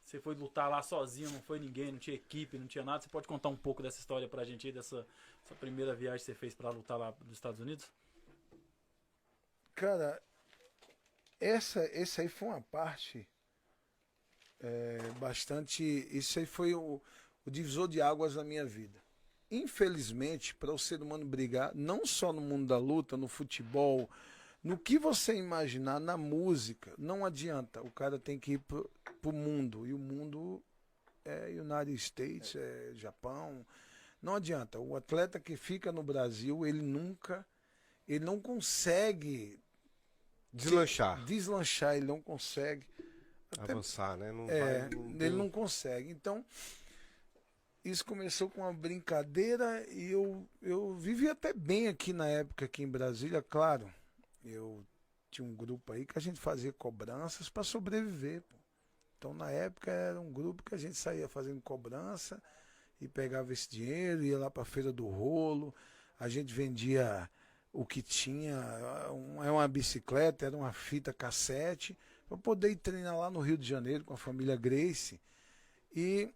Speaker 2: Você foi lutar lá sozinho, não foi ninguém, não tinha equipe, não tinha nada. Você pode contar um pouco dessa história pra gente aí, dessa primeira viagem que você fez para lutar lá nos Estados Unidos?
Speaker 4: Cara, essa aí foi uma parte bastante. Isso aí foi o divisor de águas na minha vida. Infelizmente, para o ser humano brigar, não só no mundo da luta, no futebol, no que você imaginar, na música, não adianta. O cara tem que ir pro mundo. E o mundo é United States, é Japão. Não adianta. O atleta que fica no Brasil, ele não consegue deslanchar, ele não consegue
Speaker 1: avançar, né?
Speaker 4: Ele não consegue. Então, isso começou com uma brincadeira e eu vivi até bem aqui na época, aqui em Brasília, claro. Eu tinha um grupo aí que a gente fazia cobranças para sobreviver, pô. Então, na época, era um grupo que a gente saía fazendo cobrança e pegava esse dinheiro, ia lá para a Feira do Rolo, a gente vendia o que tinha, uma bicicleta, era uma fita cassete, para poder ir treinar lá no Rio de Janeiro com a família Grace. E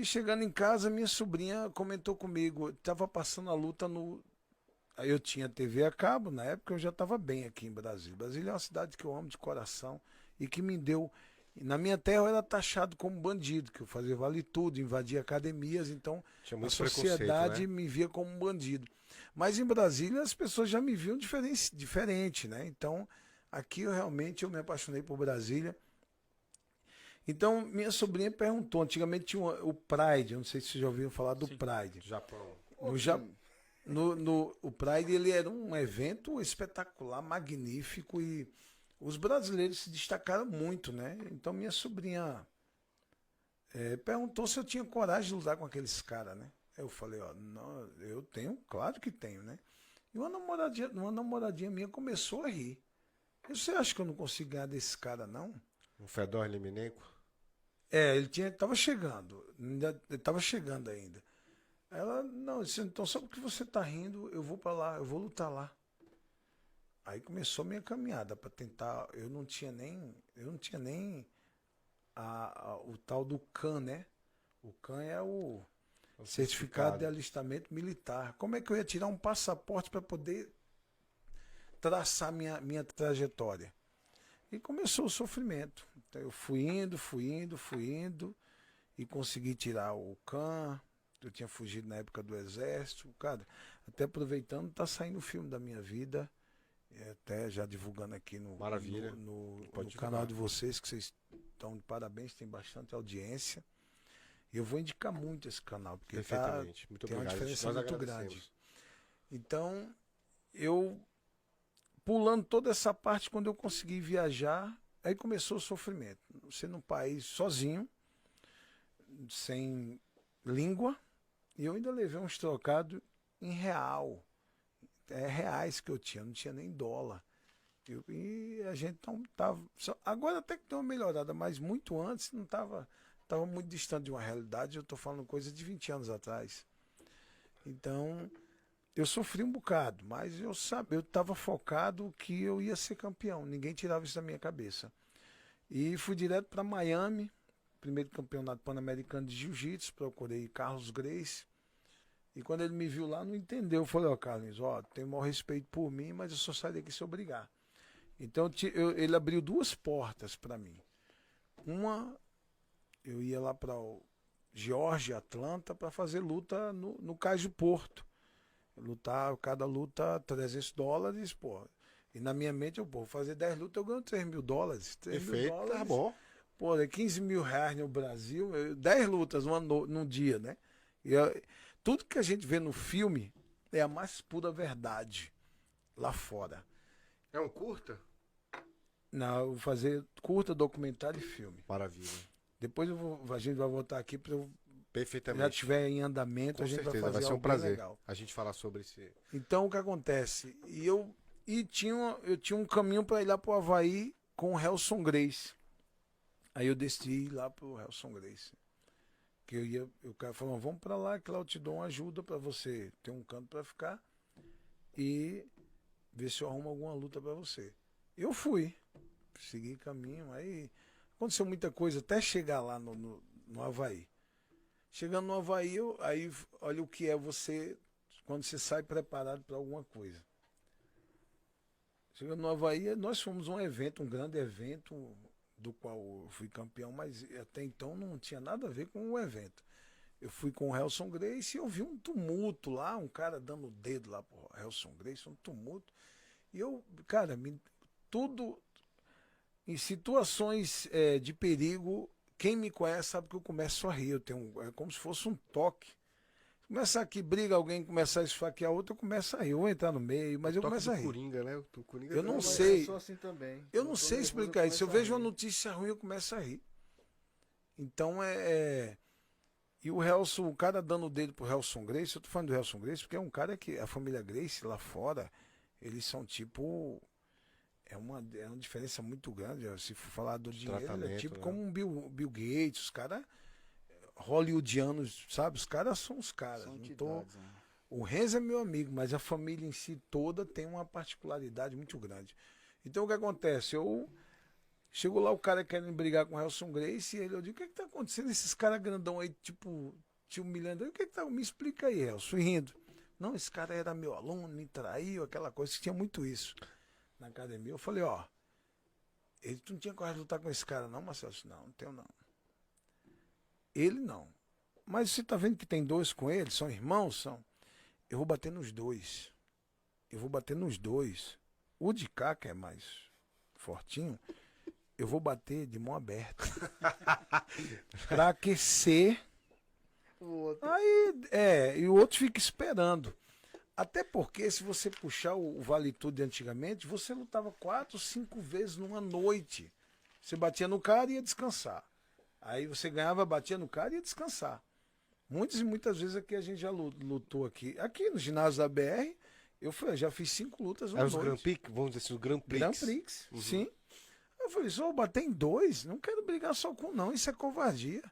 Speaker 4: chegando em casa, minha sobrinha comentou comigo, estava passando a luta no... Aí eu tinha TV a cabo, na época eu já estava bem aqui em Brasília. Brasília é uma cidade que eu amo de coração e que me deu... Na minha terra eu era taxado como bandido, que eu fazia vale tudo, invadia academias, então a sociedade, né, me via como um bandido. Mas em Brasília as pessoas já me viam diferente, né? Então aqui eu me apaixonei por Brasília. Então minha sobrinha perguntou, antigamente tinha o Pride, eu não sei se vocês já ouviram falar do Pride.
Speaker 1: Japão.
Speaker 4: O Pride, ele era um evento espetacular, magnífico, e os brasileiros se destacaram muito, né? Então minha sobrinha perguntou se eu tinha coragem de lutar com aqueles caras, né? Eu falei, não, eu tenho, claro que tenho, né? E uma namoradinha minha começou a rir. Você acha que eu não consigo ganhar desse cara, não?
Speaker 1: O Fedor Liminenko?
Speaker 4: Ele estava chegando, estava chegando ainda. Ela, não, disse, então só porque você tá rindo, eu vou para lá, eu vou lutar lá. Aí começou a minha caminhada para tentar, eu não tinha nem o tal do CAN, né? O CAN é o certificado de alistamento militar. Como é que eu ia tirar um passaporte para poder traçar minha trajetória? E começou o sofrimento. Então eu fui indo e consegui tirar o CAN. Eu tinha fugido na época do exército. Cara, até aproveitando, tá saindo o filme da minha vida. Até já divulgando aqui no canal de vocês, que vocês estão de parabéns, tem bastante audiência. E eu vou indicar muito esse canal, porque tem uma diferença muito grande. Então, eu pulando toda essa parte, quando eu consegui viajar, aí começou o sofrimento. Você num país sozinho, sem língua, e eu ainda levei uns trocados em real. Reais que eu tinha, não tinha nem dólar. E a gente não tava. Agora até que deu uma melhorada, mas muito antes não estava. Estava muito distante de uma realidade. Eu estou falando coisa de 20 anos atrás. Então, eu sofri um bocado, mas eu estava focado que eu ia ser campeão. Ninguém tirava isso da minha cabeça. E fui direto para Miami, primeiro campeonato pan-americano de jiu-jitsu, procurei Carlos Gracie. E quando ele me viu lá, não entendeu. Eu falei, ó, Carlinhos, ó, tem o maior respeito por mim, mas eu só saio daqui se eu brigar. Então ele abriu duas portas para mim. Uma, eu ia lá para o Geórgia, Atlanta, para fazer luta no Cais do Porto. Lutar, cada luta $300, pô. E na minha mente, eu, pô, vou fazer 10 lutas, eu ganho $3.000.
Speaker 1: Perfeito, tá bom.
Speaker 4: Pô, é R$15.000 no Brasil, 10 lutas num dia, né? Tudo que a gente vê no filme é a mais pura verdade lá fora.
Speaker 1: É um curta?
Speaker 4: Não, eu vou fazer curta, documentário e filme.
Speaker 1: Maravilha.
Speaker 4: Depois a gente vai voltar aqui para eu
Speaker 1: Perfeitamente.
Speaker 4: já estiver em andamento,
Speaker 1: Com
Speaker 4: a gente
Speaker 1: certeza,
Speaker 4: vai fazer
Speaker 1: vai ser um
Speaker 4: algo bem
Speaker 1: prazer
Speaker 4: legal.
Speaker 1: a gente falar sobre esse.
Speaker 4: Então o que acontece? Eu tinha um caminho para ir lá pro Havaí com o Helson Gracie. Aí eu decidi ir lá pro Helson Gracie. Que o cara falou, vamos para lá, que lá eu te dou uma ajuda para você ter um canto para ficar e ver se eu arrumo alguma luta para você. Eu fui, segui caminho, aí aconteceu muita coisa até chegar lá no Havaí. Chegando no Havaí, aí olha o que é você quando você sai preparado para alguma coisa. Chegando no Havaí, nós fomos um grande evento, do qual eu fui campeão, mas até então não tinha nada a ver com o evento. Eu fui com o Helson Gracie e eu vi um tumulto lá, um cara dando o dedo lá pro Helson Gracie, um tumulto. E eu, cara, tudo em situações de perigo, quem me conhece sabe que eu começo a rir. É como se fosse um toque. Começar aqui, briga, alguém começar a esfaquear outro, eu começo a rir. Eu vou entrar no meio, mas eu começo a rir.
Speaker 1: Coringa, né? O Coringa
Speaker 4: Eu não
Speaker 3: Mas
Speaker 4: sei.
Speaker 3: Eu sou assim também.
Speaker 4: Eu não
Speaker 3: tô
Speaker 4: sei
Speaker 3: nervoso,
Speaker 4: explicar isso. Se eu
Speaker 3: começo a
Speaker 4: vejo uma
Speaker 3: rir.
Speaker 4: notícia ruim, eu começo a rir. Então E o Helson, o cara dando o dedo pro Helson Gracie, eu tô falando do Helson Gracie, porque é um cara que a família Gracie lá fora, eles são tipo. É uma diferença muito grande. Se for falar do dinheiro, é
Speaker 1: Tratamento,
Speaker 4: tipo
Speaker 1: né?
Speaker 4: como um Bill Gates, os caras hollywoodianos, sabe? Os caras são os caras.
Speaker 3: São
Speaker 4: Não tô...
Speaker 3: entidades, né?
Speaker 4: O Renzo é meu amigo, mas a família em si toda tem uma particularidade muito grande. Então o que acontece? Chegou lá o cara querendo brigar com o Helson Gracie, e eu digo, o que tá acontecendo? Esses caras grandão aí, tipo, te humilhando. O que tá? Me explica aí, Helson, rindo. Não, esse cara era meu aluno, me traiu, aquela coisa, tinha muito isso na academia. Eu falei, ó, tu não tinha coragem de lutar com esse cara, não, Marcelo? Não, não tenho não. Ele não. Mas você tá vendo que tem dois com ele? São irmãos? São. Eu vou bater nos dois. O de cá, que é mais fortinho, eu vou bater de mão aberta. Pra aquecer.
Speaker 3: O outro.
Speaker 4: Aí, e o outro fica esperando. Até porque, se você puxar o Vale Tudo de antigamente, você lutava 4, 5 vezes numa noite. Você batia no cara e ia descansar. Aí você ganhava, batia no cara e ia descansar. Muitas e muitas vezes aqui a gente já lutou aqui. Aqui no ginásio da BR, já fiz 5 lutas
Speaker 1: É os Grand Prix, vamos dizer assim, os Grand Prix.
Speaker 4: Grand Prix, sim. Eu falei, só vou bater em 2, não quero brigar só com um, não, isso é covardia.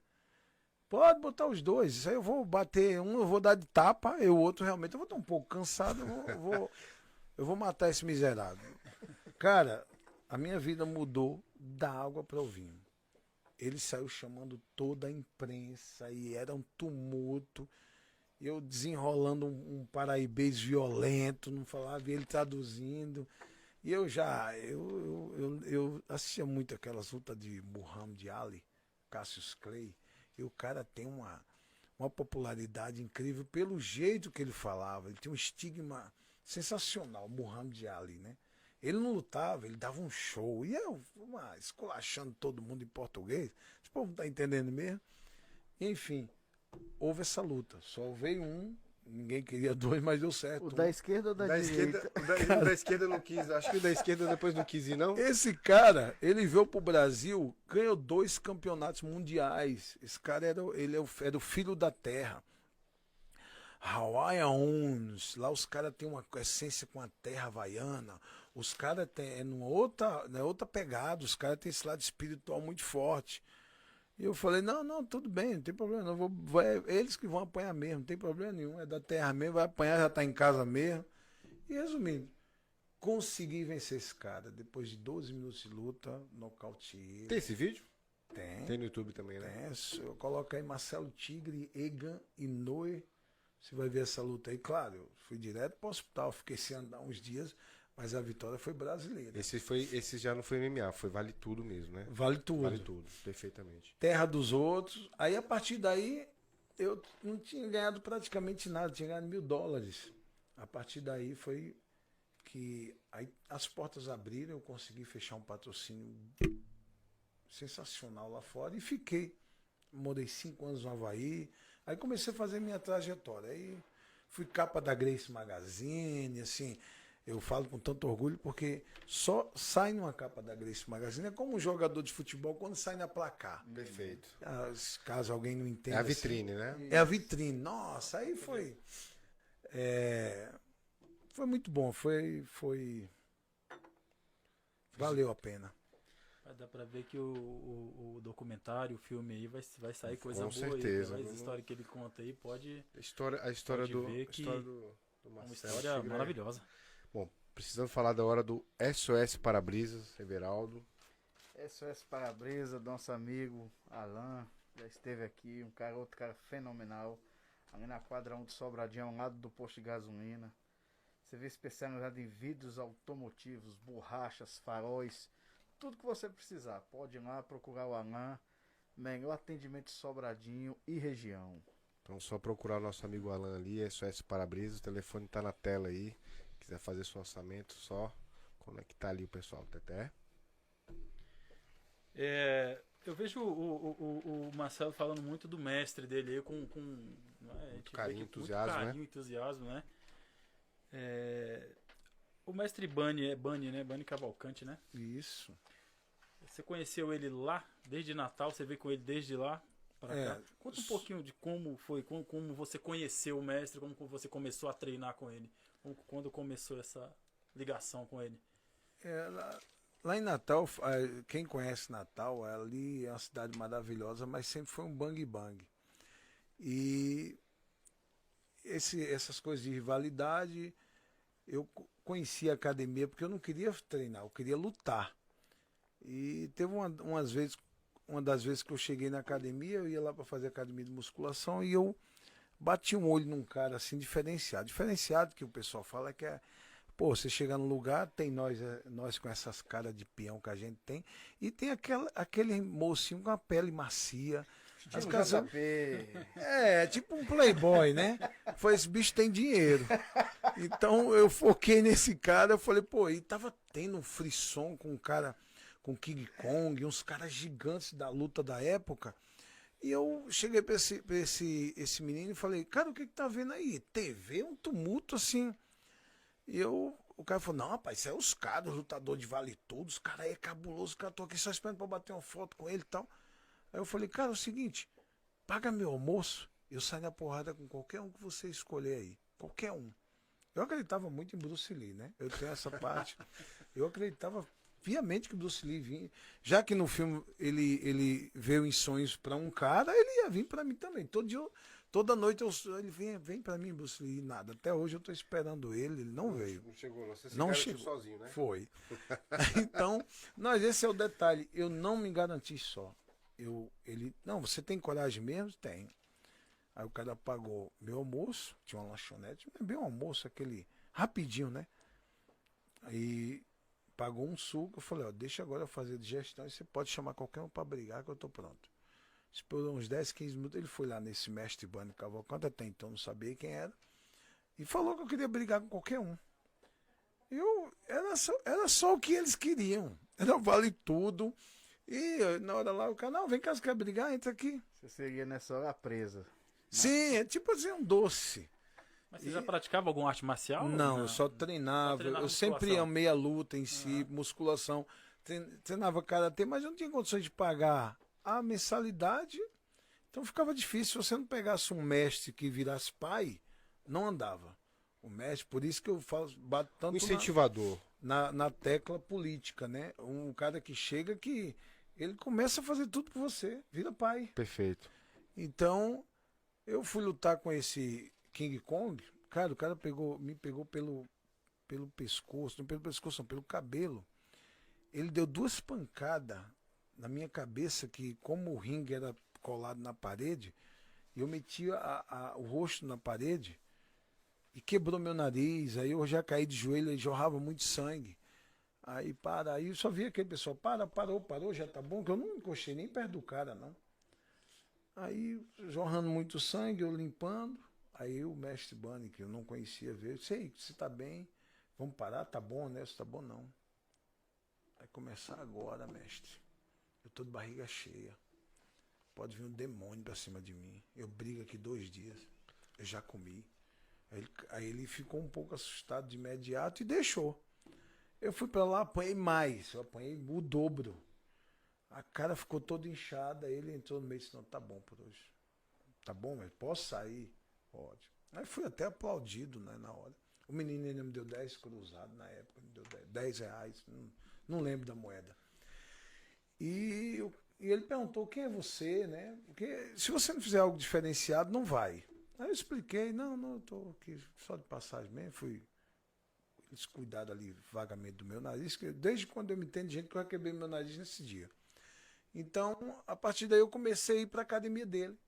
Speaker 4: Pode botar os dois, isso aí eu vou bater um, eu vou dar de tapa, o outro realmente, eu vou estar um pouco cansado, eu vou matar esse miserável. Cara, a minha vida mudou da água para o vinho. Ele saiu chamando toda a imprensa e era um tumulto. Eu desenrolando um paraibês violento, não falava, e ele traduzindo. E eu assistia muito aquelas lutas de Muhammad Ali, Cassius Clay, e o cara tem uma popularidade incrível pelo jeito que ele falava. Ele tem um estigma sensacional, Muhammad Ali, né? Ele não lutava, ele dava um show. E eu esculachando todo mundo em português. Esse povo não tá entendendo mesmo. Enfim, houve essa luta. Só veio um, ninguém queria 2, mas deu certo.
Speaker 3: O da esquerda ou da direita?
Speaker 1: O da esquerda não quis, acho que o da esquerda depois não quis ir, não.
Speaker 4: Esse cara, ele veio pro Brasil, ganhou 2 campeonatos mundiais. Esse cara era o filho da terra. Hawaiians, lá os caras têm uma essência com a terra havaiana. Os caras têm outra pegada, os caras têm esse lado espiritual muito forte. E eu falei, não, tudo bem, não tem problema, não eles que vão apanhar mesmo, não tem problema nenhum, é da terra mesmo, vai apanhar, já tá em casa mesmo. E resumindo, consegui vencer esse cara, depois de 12 minutos de luta, nocauteei ele.
Speaker 1: Tem esse vídeo? Tem no YouTube também, né?
Speaker 4: Eu coloco aí Marcelo Tigre, Egan e Noé. Você vai ver essa luta aí. Claro, eu fui direto para o hospital, fiquei sem andar uns dias, mas a vitória foi brasileira.
Speaker 1: Esse já não foi MMA, foi Vale Tudo mesmo, né?
Speaker 4: Vale tudo.
Speaker 1: Vale tudo, perfeitamente.
Speaker 4: Terra dos outros. Aí a partir daí eu não tinha ganhado praticamente nada, tinha ganhado $1.000. A partir daí foi que aí as portas abriram, eu consegui fechar um patrocínio sensacional lá fora e fiquei. Morei 5 anos no Havaí. Aí comecei a fazer minha trajetória. Aí fui capa da Grace Magazine, assim. Eu falo com tanto orgulho porque só sai numa capa da Grace Magazine. É como um jogador de futebol quando sai na placar.
Speaker 1: Perfeito.
Speaker 4: Caso alguém não entenda.
Speaker 1: É a vitrine, né?
Speaker 4: É a vitrine. Nossa, aí foi. Foi muito bom. Valeu a pena.
Speaker 2: Dá pra ver que o documentário, o filme aí vai sair coisa
Speaker 1: Com
Speaker 2: boa
Speaker 1: certeza.
Speaker 2: aí. Pelas histórias que ele conta aí, pode.
Speaker 1: A história
Speaker 2: Pode
Speaker 1: do,
Speaker 2: ver
Speaker 1: a
Speaker 2: que
Speaker 1: história do
Speaker 2: Uma
Speaker 1: Marcelo
Speaker 2: história
Speaker 1: Tigre é-
Speaker 2: maravilhosa.
Speaker 1: Bom, precisando falar da hora do SOS Para-Brisas, Everaldo.
Speaker 3: SOS Para-Brisa, nosso amigo Alan, já esteve aqui, outro cara fenomenal. Ali na quadra 1 de Sobradinho, ao lado do posto de gasolina. Você vê especializado em vidros automotivos, borrachas, faróis, tudo que você precisar. Pode ir lá procurar o Alan. Melhor atendimento de Sobradinho e região.
Speaker 1: Então só procurar o nosso amigo Alan ali, SOS Para-Brisas, o telefone tá na tela aí. Quiser fazer seu orçamento, só conectar ali o pessoal, Teté.
Speaker 2: Eu vejo o Marcelo falando muito do mestre dele aí com a gente vê
Speaker 1: carinho,
Speaker 2: que
Speaker 1: entusiasmo,
Speaker 2: muito carinho, entusiasmo, né? O mestre Bunny, né? Bunny Cavalcante, né?
Speaker 4: Isso.
Speaker 2: Você conheceu ele lá, desde Natal, você veio com ele desde lá pra cá. Conta um pouquinho de como foi, como você conheceu o mestre, como você começou a treinar com ele. Quando começou essa ligação com ele.
Speaker 4: Lá em Natal, quem conhece Natal, ali é uma cidade maravilhosa, mas sempre foi um bang bang. E essas coisas de rivalidade, eu conheci a academia porque eu não queria treinar, eu queria lutar. E teve uma das vezes que eu cheguei na academia, eu ia lá para fazer academia de musculação e eu bati um olho num cara assim diferenciado. Diferenciado que o pessoal fala é que pô, você chega no lugar, tem nós com essas caras de peão que a gente tem, e tem aquele mocinho com a pele macia. As casas, tipo um playboy, né? Foi, esse bicho tem dinheiro. Então eu foquei nesse cara, eu falei, pô, e tava tendo um frisson com um cara, com King Kong, uns caras gigantes da luta da época. E eu cheguei pra esse menino e falei, cara, o que tá vendo aí? TV, um tumulto assim. E o cara falou, não, rapaz, isso é os caras, lutador de vale tudo, os caras aí é cabuloso, os caras estão aqui só esperando pra bater uma foto com ele e tal. Aí eu falei, cara, é o seguinte, paga meu almoço, eu saio na porrada com qualquer um que você escolher aí. Qualquer um. Eu acreditava muito em Bruce Lee, né? Eu tenho essa parte. Eu acreditava piamente que Bruce Lee vinha. Já que no filme ele veio em sonhos pra um cara, ele ia vir pra mim também. Toda noite ele vem pra mim, Bruce Lee, nada. Até hoje eu tô esperando ele não veio.
Speaker 1: Não chegou, não. Você
Speaker 4: Não chegou
Speaker 1: sozinho, né?
Speaker 4: Foi. Então, esse é o detalhe. Eu não me garanti só. Não, você tem coragem mesmo? Tenho. Aí o cara pagou meu almoço, tinha uma lanchonete, mas bem um almoço, aquele rapidinho, né? Aí pagou um suco, eu falei, ó, deixa agora eu fazer digestão e você pode chamar qualquer um pra brigar que eu tô pronto. Esperou uns 10, 15 minutos, ele foi lá nesse mestre Bunny Cavalcante, até então não sabia quem era, e falou que eu queria brigar com qualquer um. Era só o que eles queriam, era vale tudo. E na hora lá o cara, não, vem cá, você quer brigar? Entra aqui.
Speaker 3: Você seria nessa hora presa.
Speaker 4: Sim, é tipo assim, um doce.
Speaker 2: Mas você já praticava alguma arte marcial?
Speaker 4: Não, eu só treinava.
Speaker 2: Só treinava
Speaker 4: Eu sempre
Speaker 2: musculação.
Speaker 4: amei a luta em si, musculação. Treinava karatê, mas eu não tinha condições de pagar a mensalidade. Então ficava difícil. Se você não pegasse um mestre que virasse pai, não andava. O mestre, por isso que eu bato tanto
Speaker 1: Um incentivador.
Speaker 4: na tecla política, né? Um cara que chega que ele começa a fazer tudo por você, vira pai.
Speaker 1: Perfeito.
Speaker 4: Então, eu fui lutar com esse King Kong, cara, o cara me pegou pelo pescoço, não pelo pescoço, não, pelo cabelo. Ele deu 2 pancadas na minha cabeça que como o ringue era colado na parede, eu metia o rosto na parede e quebrou meu nariz, aí eu já caí de joelho e jorrava muito sangue. Aí aí eu só via aquele pessoal, parou, já tá bom, que eu não encostei nem perto do cara, não. Aí, jorrando muito sangue, eu limpando, aí o mestre Bunny, que eu não conhecia, veio, sei, você tá bem, vamos parar, tá bom, né? Você tá bom, não. Vai começar agora, mestre. Eu tô de barriga cheia. Pode vir um demônio pra cima de mim. Eu brigo aqui 2 dias. Eu já comi. Aí ele ficou um pouco assustado de imediato e deixou. Eu fui pra lá, apanhei mais. Eu apanhei o dobro. A cara ficou toda inchada. Ele entrou no meio e disse, não, tá bom por hoje. Tá bom, mas posso sair? Pode. Aí fui até aplaudido, né, na hora. O menino ainda me deu 10 cruzados na época. Me deu 10 reais. Não lembro da moeda. E ele perguntou, quem é você, né? Porque se você não fizer algo diferenciado, não vai. Aí eu expliquei, não, eu tô aqui só de passagem mesmo, fui descuidado ali vagamente do meu nariz, que desde quando eu me entendo de gente que eu quebrei meu nariz nesse dia. Então, a partir daí eu comecei a ir para a academia dele.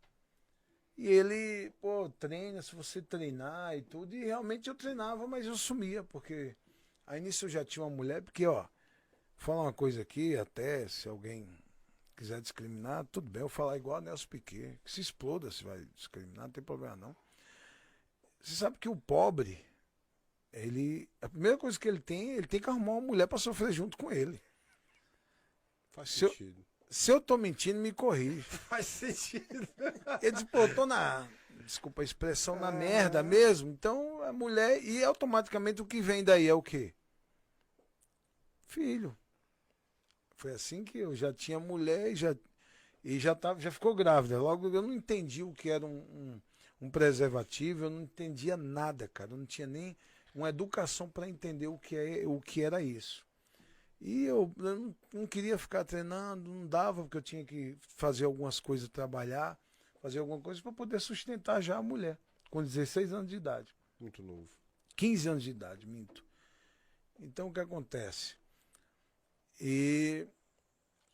Speaker 4: E ele, treina, se você treinar e tudo, e realmente eu treinava, mas eu sumia, porque aí nisso eu já tinha uma mulher, porque, vou falar uma coisa aqui, até se alguém quiser discriminar, tudo bem, eu vou falar igual a Nelson Piquet, que se exploda se vai discriminar, não tem problema não. Você sabe que o pobre, a primeira coisa que ele tem que arrumar uma mulher para sofrer junto com ele.
Speaker 1: Faz sentido.
Speaker 4: Se eu tô mentindo, me corrige.
Speaker 1: Faz sentido.
Speaker 4: Ele disse, eu tô desculpa a expressão, na merda mesmo. Então, a mulher, e automaticamente o que vem daí é o quê? Filho. Foi assim que eu já tinha mulher e já ficou grávida. Logo eu não entendi o que era um preservativo, eu não entendia nada, cara. Eu não tinha nem uma educação para entender o que era isso. E eu não queria ficar treinando, não dava, porque eu tinha que fazer algumas coisas, trabalhar, fazer alguma coisa para poder sustentar já a mulher, com 16 anos de idade.
Speaker 1: Muito novo.
Speaker 4: 15 anos de idade, minto. Então o que acontece? E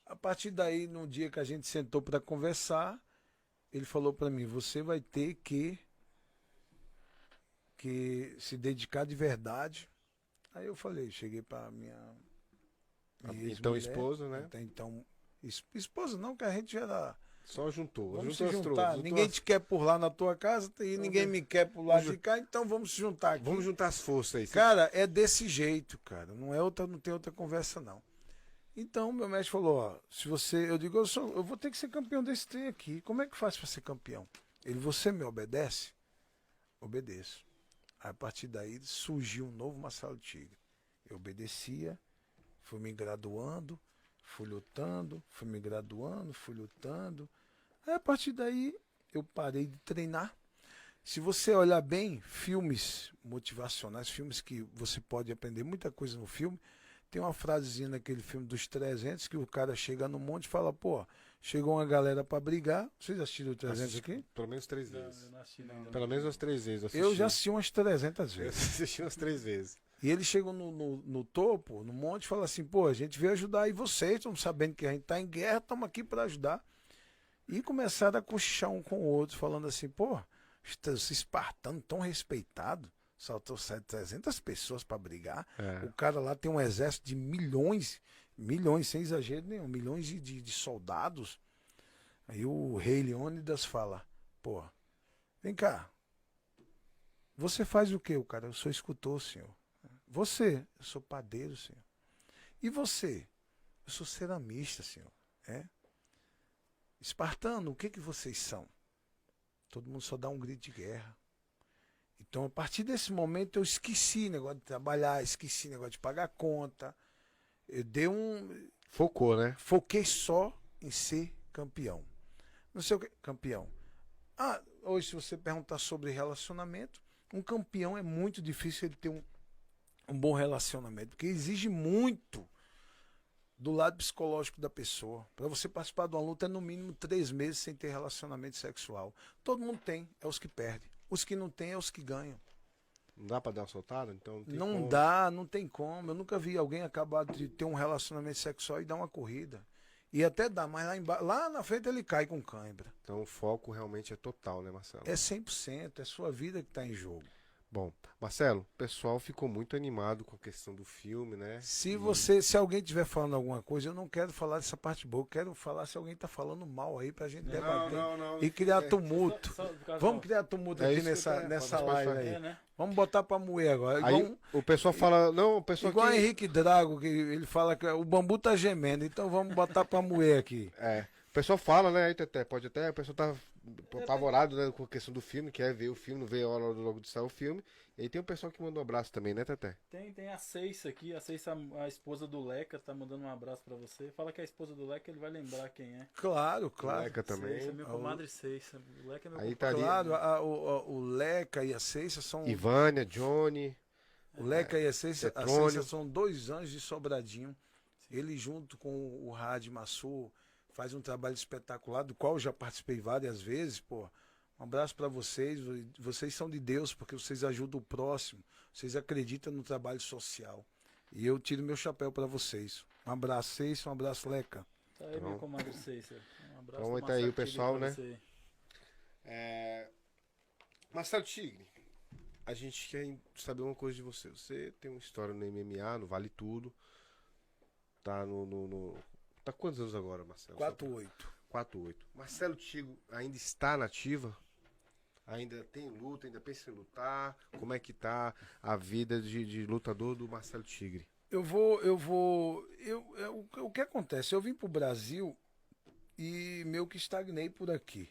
Speaker 4: a partir daí, no dia que a gente sentou para conversar, ele falou para mim, você vai ter que se dedicar de verdade. Aí eu falei, cheguei para minha
Speaker 1: então esposa, né?
Speaker 4: Então, esposa não, que a gente já era...
Speaker 1: Só juntou.
Speaker 4: Vamos se juntar. Ninguém te quer por lá na tua casa e ninguém me quer por lá de cá, então vamos se juntar aqui.
Speaker 1: Vamos juntar as forças aí.
Speaker 4: Cara, é desse jeito, cara. Não tem outra conversa, não. Então, meu mestre falou, se você... Eu digo, eu vou ter que ser campeão desse trem aqui. Como é que faz para ser campeão? Ele, você me obedece? Obedeço. Aí, a partir daí surgiu um novo Marcelo Tigre. Eu obedecia, fui me graduando, fui lutando, fui me graduando, fui lutando. Aí, a partir daí, eu parei de treinar. Se você olhar bem, filmes motivacionais, filmes que você pode aprender muita coisa no filme, tem uma frasezinha naquele filme dos 300 que o cara chega no monte e fala, chegou uma galera pra brigar. Vocês assistiram o 300 aqui?
Speaker 1: Pelo menos 3 vezes.
Speaker 2: Eu não assisti, não.
Speaker 1: Pelo menos umas 3 vezes.
Speaker 4: Eu já assisti umas 300
Speaker 1: Eu
Speaker 4: vezes.
Speaker 1: assisti umas 3 vezes.
Speaker 4: E eles chegam no topo, no monte, e falam assim, a gente veio ajudar aí vocês, estamos sabendo que a gente tá em guerra, estamos aqui para ajudar. E começaram a cochichar um com o outro, falando assim, esse espartano tão respeitado, saltou 300 pessoas para brigar. O cara lá tem um exército de milhões, sem exagero nenhum, milhões de soldados. Aí o rei Leônidas fala, vem cá, você faz o quê, o cara? Eu sou escultor, senhor. Você? Eu sou padeiro, senhor. E você? Eu sou ceramista, senhor. Espartano, o que vocês são? Todo mundo só dá um grito de guerra. Então, a partir desse momento, eu esqueci negócio de trabalhar, esqueci negócio de pagar conta. Eu dei
Speaker 1: Focou, né?
Speaker 4: Foquei só em ser campeão. Não sei o que. Campeão. Hoje, se você perguntar sobre relacionamento, um campeão é muito difícil ele ter um bom relacionamento, porque exige muito do lado psicológico da pessoa. Para você participar de uma luta, é no mínimo 3 meses sem ter relacionamento sexual. Todo mundo tem, é os que perdem. Os que não tem, é os que ganham.
Speaker 1: Não dá pra dar uma soltada? Então
Speaker 4: não dá, não tem como. Eu nunca vi alguém acabar de ter um relacionamento sexual e dar uma corrida. E até dá, mas lá na frente ele cai com cãibra.
Speaker 1: Então o foco realmente é total, né, Marcelo?
Speaker 4: É 100%, é sua vida que está em jogo.
Speaker 1: Bom, Marcelo, o pessoal ficou muito animado com a questão do filme, né?
Speaker 4: Se alguém estiver falando alguma coisa, eu não quero falar dessa parte boa, eu quero falar se alguém está falando mal aí pra gente debater
Speaker 1: não.
Speaker 4: e criar tumulto.
Speaker 2: Carlos
Speaker 4: Vamos
Speaker 2: João,
Speaker 4: criar tumulto
Speaker 1: É
Speaker 4: aqui
Speaker 1: isso que
Speaker 4: nessa,
Speaker 1: eu quero,
Speaker 4: nessa
Speaker 1: pode
Speaker 4: live
Speaker 1: falar.
Speaker 4: aí.
Speaker 2: né?
Speaker 4: Vamos botar pra moer agora.
Speaker 1: Aí o pessoal fala, não, o pessoal
Speaker 4: Igual
Speaker 1: aqui...
Speaker 4: Henrique Drago, que ele fala que o bambu tá gemendo, então vamos botar pra moer aqui.
Speaker 1: É, o pessoal fala, né, aí, Teté, pode até, o pessoal tá apavorado, né, com a questão do filme, quer ver o filme, não vê a hora logo de sair o filme. E aí tem um pessoal que manda um abraço também, né, Teté?
Speaker 2: Tem a Ceissa aqui, a Ceissa, a esposa do Leca, tá mandando um abraço pra você. Fala que é a esposa do Leca, ele vai lembrar quem é.
Speaker 4: Claro, claro.
Speaker 1: Leca também.
Speaker 2: Ceissa, meu comadre Ceissa. O Leca é meu
Speaker 1: Aí
Speaker 2: compadre.
Speaker 1: tá ali
Speaker 4: Claro, o Leca e a Ceissa são.
Speaker 1: Ivânia, Johnny,
Speaker 4: O Leca e a Ceissa
Speaker 1: Petrônio.
Speaker 4: são 2 anos de Sobradinho. Ele, junto com o Rádio Massu, faz um trabalho espetacular, do qual eu já participei várias vezes, pô. Um abraço para vocês. Vocês são de Deus, porque vocês ajudam o próximo. Vocês acreditam no trabalho social. E eu tiro meu chapéu para vocês. Um abraço, Ceissa, um abraço, Leca.
Speaker 2: Tá aí, meu comadre Ceissa. Um abraço
Speaker 1: Então,
Speaker 2: do
Speaker 1: tá aí
Speaker 2: Marcelo
Speaker 1: o pessoal,
Speaker 2: Tigre pra
Speaker 1: né?
Speaker 2: você.
Speaker 1: Marcelo Tigre, a gente quer saber uma coisa de você. Você tem uma história no MMA, no Vale Tudo. Tá Tá quantos anos agora, Marcelo?
Speaker 4: 4-8.
Speaker 1: 4-8. Marcelo Tigre ainda está na ativa? Ainda tem luta? Ainda pensa em lutar? Como é que tá a vida de lutador do Marcelo Tigre?
Speaker 4: O que acontece? Eu vim pro Brasil e meio que estagnei por aqui.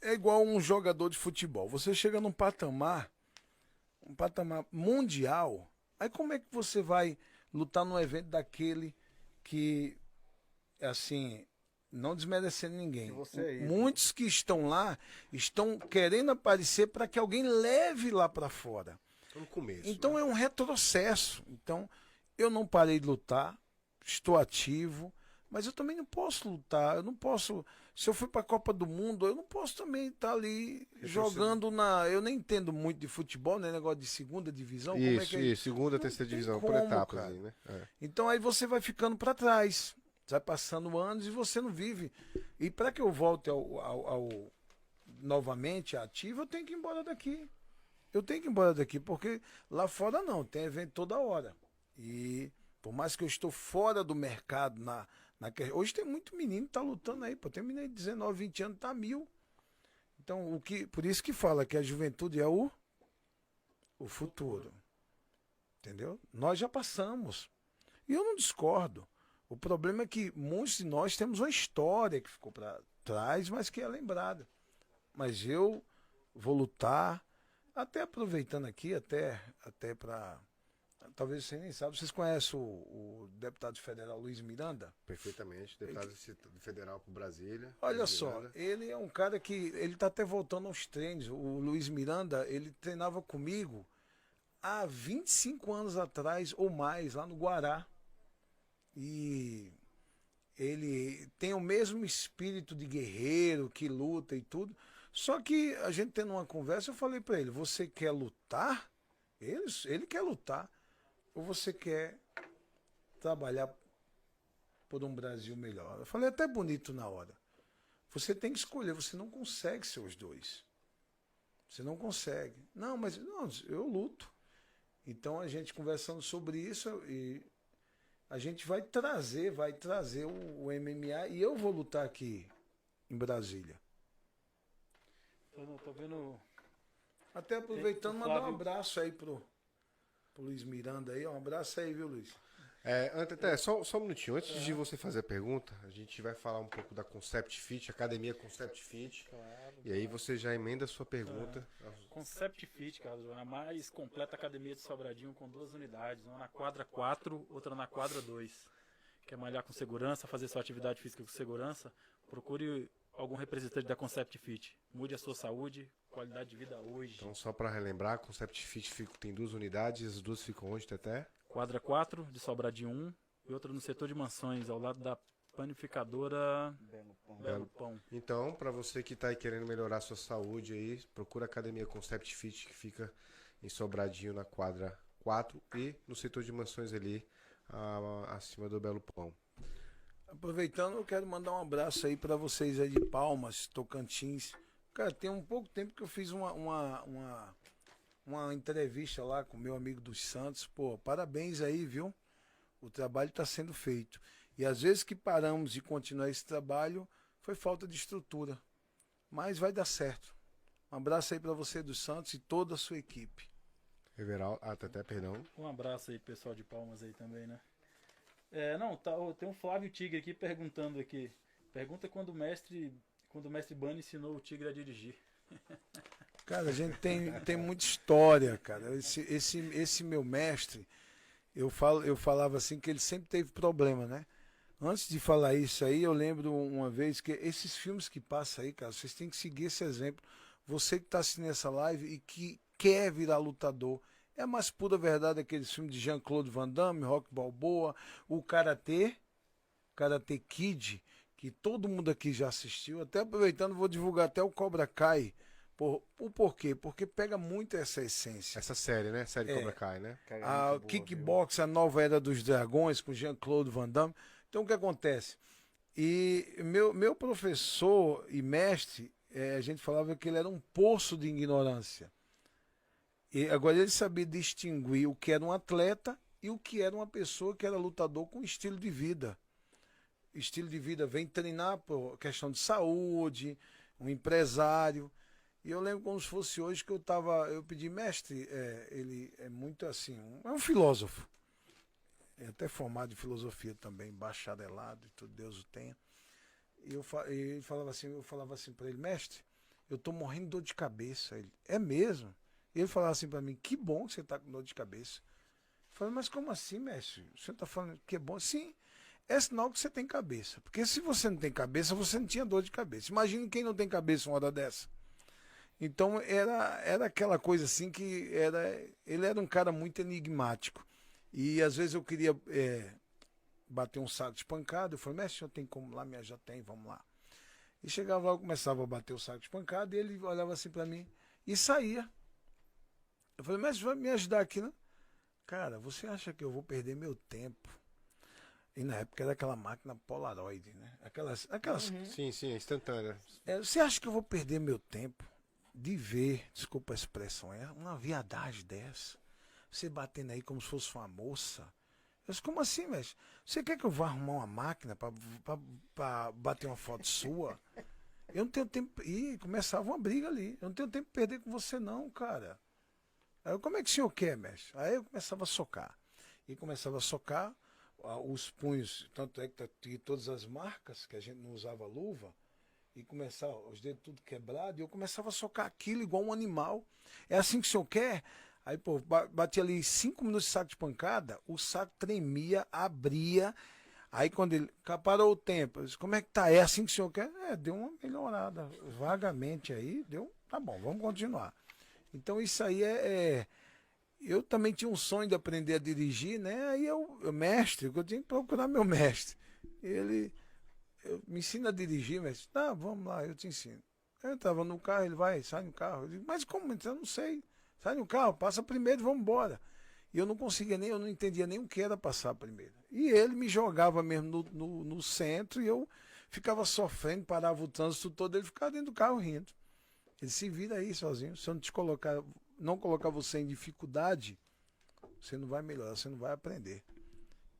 Speaker 4: É igual um jogador de futebol. Você chega num patamar mundial, aí como é que você vai lutar num evento daquele que, assim, não desmerecendo ninguém. Muitos que estão lá estão querendo aparecer para que alguém leve lá para fora.
Speaker 1: No começo.
Speaker 4: Então
Speaker 1: né?
Speaker 4: é um retrocesso. Então eu não parei de lutar, estou ativo, mas eu também não posso lutar. Eu não posso. Se eu for para a Copa do Mundo, eu não posso também estar ali jogando na. Eu nem entendo muito de futebol, né? Negócio de segunda divisão.
Speaker 1: Isso,
Speaker 4: como é que é?
Speaker 1: isso, segunda,
Speaker 4: Não
Speaker 1: terceira
Speaker 4: tem
Speaker 1: divisão,
Speaker 4: como,
Speaker 1: por etapas
Speaker 4: cara.
Speaker 1: aí, né? É.
Speaker 4: Então aí você vai ficando para trás. Vai passando anos e você não vive. E para que eu volte novamente ativo, eu tenho que ir embora daqui. Eu tenho que ir embora daqui, porque lá fora não, tem evento toda hora. E por mais que eu estou fora do mercado, hoje tem muito menino que tá lutando aí, pô. Tem menino de 19, 20 anos, tá 1000. Então, por isso que fala que a juventude é o futuro. Entendeu? Nós já passamos. E eu não discordo. O problema é que muitos de nós temos uma história que ficou para trás, mas que é lembrada. Mas eu vou lutar, até aproveitando aqui, até para... Talvez você nem sabe, vocês conhecem o deputado federal Luiz Miranda?
Speaker 1: Perfeitamente, deputado federal para Brasília.
Speaker 4: Olha
Speaker 1: Luiz
Speaker 4: só,
Speaker 1: Miranda.
Speaker 4: ele é um cara que ele está até voltando aos treinos. O Luiz Miranda, ele treinava comigo há 25 anos atrás ou mais, lá no Guará. E ele tem o mesmo espírito de guerreiro, que luta e tudo. Só que a gente tendo uma conversa, eu falei para ele, você quer lutar? Ele quer lutar. Ou você quer trabalhar por um Brasil melhor? Eu falei até bonito na hora. Você tem que escolher, você não consegue ser os dois. Você não consegue. Não, mas não, eu luto. Então a gente conversando sobre isso e a gente vai trazer o MMA e eu vou lutar aqui em Brasília.
Speaker 2: Tô vendo.
Speaker 4: Até aproveitando,
Speaker 2: Tem o
Speaker 4: mandar um
Speaker 2: Flávio.
Speaker 4: abraço aí pro Luiz Miranda aí. Um abraço aí, viu, Luiz?
Speaker 1: Só um minutinho. Antes de você fazer a pergunta, a gente vai falar um pouco da Concept Fit, Academia Concept Fit.
Speaker 2: Claro.
Speaker 1: E aí você já emenda a sua pergunta.
Speaker 2: Concept Fit, Carlos, a mais completa academia de Sobradinho com 2 unidades, uma na quadra 4, outra na quadra 2. Quer malhar com segurança, fazer sua atividade física com segurança? Procure algum representante da Concept Fit. Mude a sua saúde, qualidade de vida hoje.
Speaker 1: Então, só para relembrar, Concept Fit tem 2 unidades, as duas ficam onde, Teté?
Speaker 2: Quadra 4 de Sobradinho 1 e outra no setor de mansões, ao lado da panificadora Belo Pão.
Speaker 1: Então, para você que está aí querendo melhorar a sua saúde aí, procura a Academia Concept Fit, que fica em Sobradinho na quadra 4 e no setor de mansões ali, acima do Belo Pão.
Speaker 4: Aproveitando, eu quero mandar um abraço aí para vocês aí de Palmas, Tocantins. Cara, tem um pouco tempo que eu fiz uma entrevista lá com meu amigo dos Santos. Pô, parabéns aí, viu? O trabalho está sendo feito. E às vezes que paramos de continuar esse trabalho, foi falta de estrutura. Mas vai dar certo. Um abraço aí para você dos Santos e toda a sua equipe.
Speaker 1: Everaldo, Teté, perdão.
Speaker 2: Um abraço aí, pessoal de Palmas aí também, né? Tem um Flávio Tigre aqui perguntando aqui. Pergunta quando o mestre Bani ensinou o Tigre a dirigir.
Speaker 4: Cara, a gente tem muita história, cara. Esse meu mestre, eu falava assim que ele sempre teve problema, né? Antes de falar isso aí, eu lembro uma vez que esses filmes que passam aí, cara, vocês têm que seguir esse exemplo. Você que está assistindo essa live e que quer virar lutador, é a mais pura verdade aqueles filmes de Jean-Claude Van Damme, Rock Balboa, o Karate Kid, que todo mundo aqui já assistiu. Até aproveitando, vou divulgar até o Cobra Kai. O porquê? Porque pega muito essa essência.
Speaker 1: Essa série, né? Série Cobra Kai, né?
Speaker 4: A Kickbox, a Nova Era dos Dragões, com Jean-Claude Van Damme. Então, o que acontece? E meu professor e mestre, a gente falava que ele era um poço de ignorância. E agora ele sabia distinguir o que era um atleta e o que era uma pessoa que era lutador com estilo de vida. Estilo de vida vem treinar por questão de saúde, um empresário. E eu lembro como se fosse hoje que eu pedi, mestre, ele é muito assim, é um filósofo. É até formado em filosofia também, bacharelado e tudo, Deus o tenha. E eu falava assim para ele, mestre, eu tô morrendo de dor de cabeça. Ele, é mesmo? E ele falava assim para mim, que bom que você tá com dor de cabeça. Eu falei, mas como assim, mestre? Você tá falando que é bom? Sim, é sinal que você tem cabeça. Porque se você não tem cabeça, você não tinha dor de cabeça. Imagina quem não tem cabeça uma hora dessa. Então era aquela coisa assim que ele era um cara muito enigmático. E às vezes eu queria bater um saco de pancada. Eu falei, mestre, eu tenho como lá? Minha já tem, vamos lá. E chegava lá, eu começava a bater o saco de pancada e ele olhava assim para mim e saía. Eu falei, mestre, vai me ajudar aqui, né? Cara, você acha que eu vou perder meu tempo? E na época era aquela máquina Polaroid, né? Aquelas
Speaker 1: Sim, instantânea.
Speaker 4: você acha que eu vou perder meu tempo de ver, desculpa a expressão, uma viadagem dessa? Você batendo aí como se fosse uma moça. Eu disse, como assim, mestre? Você quer que eu vá arrumar uma máquina para bater uma foto sua? Eu não tenho tempo. E começava uma briga ali. Eu não tenho tempo para perder com você, não, cara. Aí eu, como é que o senhor quer, mestre? Aí eu começava a socar. E começava a socar os punhos, tanto é que tinha todas as marcas, que a gente não usava luva, e começava, os dedos tudo quebrados, e eu começava a socar aquilo igual um animal. É assim que o senhor quer? Aí, pô, bati ali 5 minutos de saco de pancada, o saco tremia, abria. Aí quando ele parou o tempo, eu disse, como é que tá? É assim que o senhor quer? Deu uma melhorada vagamente aí, deu, tá bom, vamos continuar. Então isso aí eu também tinha um sonho de aprender a dirigir, né? Aí mestre, eu tinha que procurar meu mestre. Ele me ensina a dirigir, mestre. Tá, vamos lá, eu te ensino. Eu estava no carro, ele vai, sai no carro. Eu digo, mas como? Eu não sei. Sai no carro, passa primeiro e vamos embora. E eu não conseguia eu não entendia nem o que era passar primeiro. E ele me jogava mesmo no centro e eu ficava sofrendo, parava o trânsito todo, ele ficava dentro do carro rindo. Ele se vira aí sozinho. Se eu não colocar você em dificuldade, você não vai melhorar, você não vai aprender.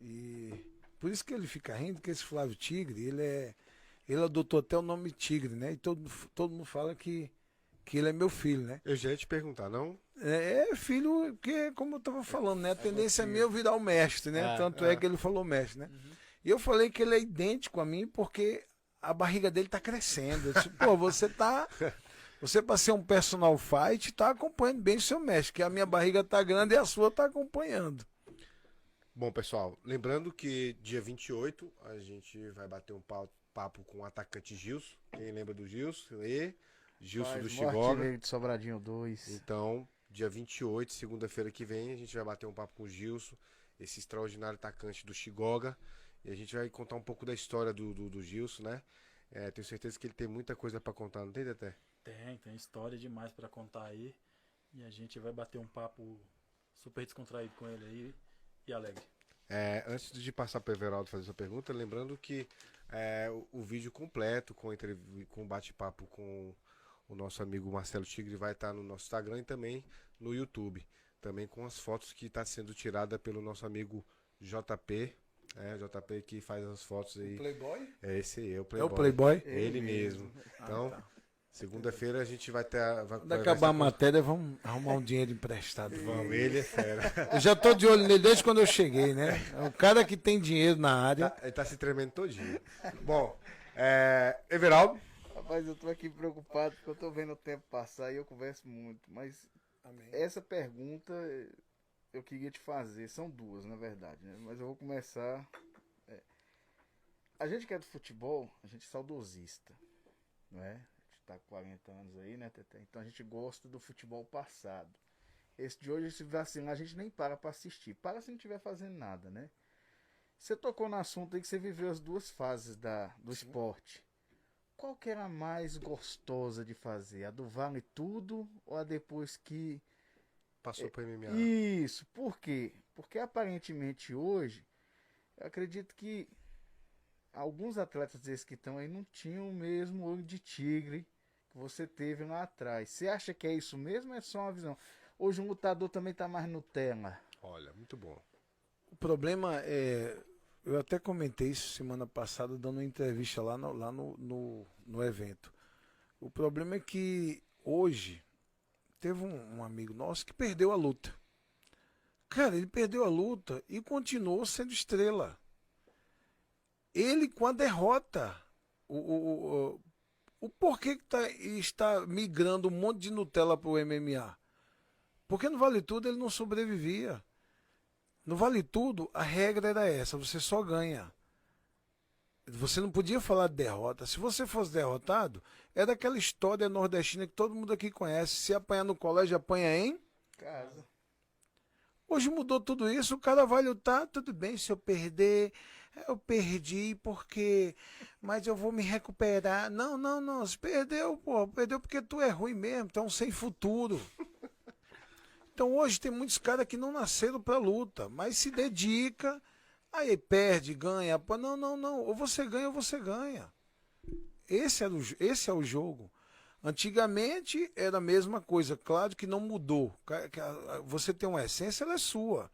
Speaker 4: E por isso que ele fica rindo, que esse Flávio Tigre, ele adotou até o nome Tigre, né? E todo mundo fala que ele é meu filho, né?
Speaker 1: Eu já ia te perguntar, não?
Speaker 4: É filho, porque, como eu estava falando, né? A tendência é minha eu virar o mestre, né? Tanto é que ele falou mestre, né? Uhum. E eu falei que ele é idêntico a mim porque a barriga dele tá crescendo. Eu disse, pô, você para ser um personal fight, tá acompanhando bem o seu mestre, que a minha barriga tá grande e a sua tá acompanhando.
Speaker 1: Bom, pessoal, lembrando que dia 28 a gente vai bater um papo com o atacante Gilson. Quem lembra do Gilson? Gilson do Chigoga.
Speaker 3: De Sobradinho 2.
Speaker 1: Então, dia 28, segunda-feira que vem, a gente vai bater um papo com o Gilson, esse extraordinário atacante do Chigoga. E a gente vai contar um pouco da história do Gilson, né? Tenho certeza que ele tem muita coisa para contar, não tem, Teté?
Speaker 2: Tem história demais para contar aí. E a gente vai bater um papo super descontraído com ele aí e alegre.
Speaker 1: Antes de passar para o Everaldo fazer sua pergunta, lembrando que o vídeo completo com o bate-papo com o nosso amigo Marcelo Tigre vai estar no nosso Instagram e também no YouTube. Também com as fotos que está sendo tirada pelo nosso amigo JP. JP que faz as fotos aí.
Speaker 4: Playboy?
Speaker 1: É esse aí, é o
Speaker 4: É o
Speaker 1: Playboy.
Speaker 4: Playboy?
Speaker 1: Ele mesmo. Então, segunda-feira a gente vai ter.
Speaker 4: Quando acabar a matéria, vamos arrumar um dinheiro emprestado.
Speaker 1: Vamos, ele é fera.
Speaker 4: Eu já tô de olho nele desde quando eu cheguei, né? É o cara que tem dinheiro na área.
Speaker 1: Ele tá se tremendo todinho. Bom, Everaldo.
Speaker 3: Rapaz, eu tô aqui preocupado porque eu tô vendo o tempo passar e eu converso muito. Mas essa pergunta eu queria te fazer. São duas, na verdade, né? Mas eu vou começar. A gente que é do futebol, a gente é saudosista, não é? A gente tá com 40 anos aí, né, Tete? Então a gente gosta do futebol passado. Esse de hoje, se vacilar, a gente nem para assistir. Para se não estiver fazendo nada, né? Você tocou no assunto aí que você viveu as duas fases do esporte. Qual que era a mais gostosa de fazer? A do vale tudo ou a depois que...
Speaker 1: Passou pro MMA.
Speaker 3: Isso, por quê? Porque aparentemente hoje, eu acredito que alguns atletas desses que estão aí não tinham o mesmo olho de tigre que você teve lá atrás. Você acha que é isso mesmo ou é só uma visão? Hoje um lutador também tá mais Nutella.
Speaker 1: Olha, muito bom.
Speaker 4: O problema é. Eu até comentei isso semana passada, dando uma entrevista lá no evento. O problema é que hoje teve um amigo nosso que perdeu a luta. Cara, ele perdeu a luta e continuou sendo estrela. Ele com a derrota. O porquê que está migrando um monte de Nutella para o MMA? Porque no Vale Tudo ele não sobrevivia. No Vale Tudo, a regra era essa, você só ganha. Você não podia falar de derrota. Se você fosse derrotado, era aquela história nordestina que todo mundo aqui conhece. Se apanhar no colégio, apanha em
Speaker 3: Casa.
Speaker 4: Hoje mudou tudo isso, o cara vai lutar, tudo bem, se eu perder, eu perdi porque... Mas eu vou me recuperar. Não, se perdeu, pô, perdeu porque tu é ruim mesmo, então sem futuro. Então hoje tem muitos caras que não nasceram pra luta, mas se dedica, aí perde, ganha. Não. Ou você ganha ou você ganha. Esse é o jogo. Antigamente era a mesma coisa, claro que não mudou. Você tem uma essência, ela é sua.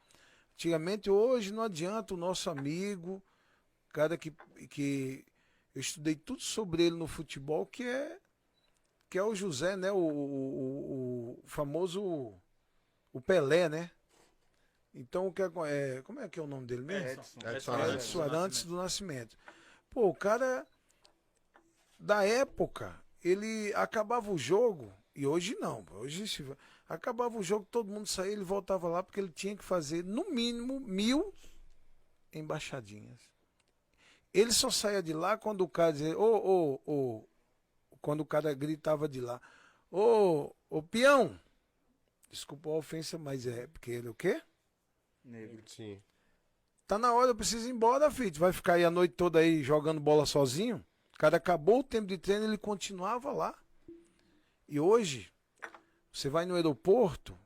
Speaker 4: Antigamente, hoje não adianta o nosso amigo, cara que eu estudei tudo sobre ele no futebol, que é o José, né? O famoso... O Pelé, né? Então, como é que é o nome dele mesmo? Edson Arantes do Nascimento. Pô, o cara, da época, ele acabava o jogo, e hoje não. Hoje, acabava o jogo, todo mundo saía, ele voltava lá, porque ele tinha que fazer, no mínimo, 1000 embaixadinhas. Ele só saía de lá quando o cara dizia, quando o cara gritava de lá, ô peão! Desculpa a ofensa, mas é porque ele o quê?
Speaker 3: Negro.
Speaker 1: Sim.
Speaker 4: Tá na hora, eu preciso ir embora, filho. Vai ficar aí a noite toda aí jogando bola sozinho? O cara acabou o tempo de treino, ele continuava lá. E hoje, você vai no aeroporto,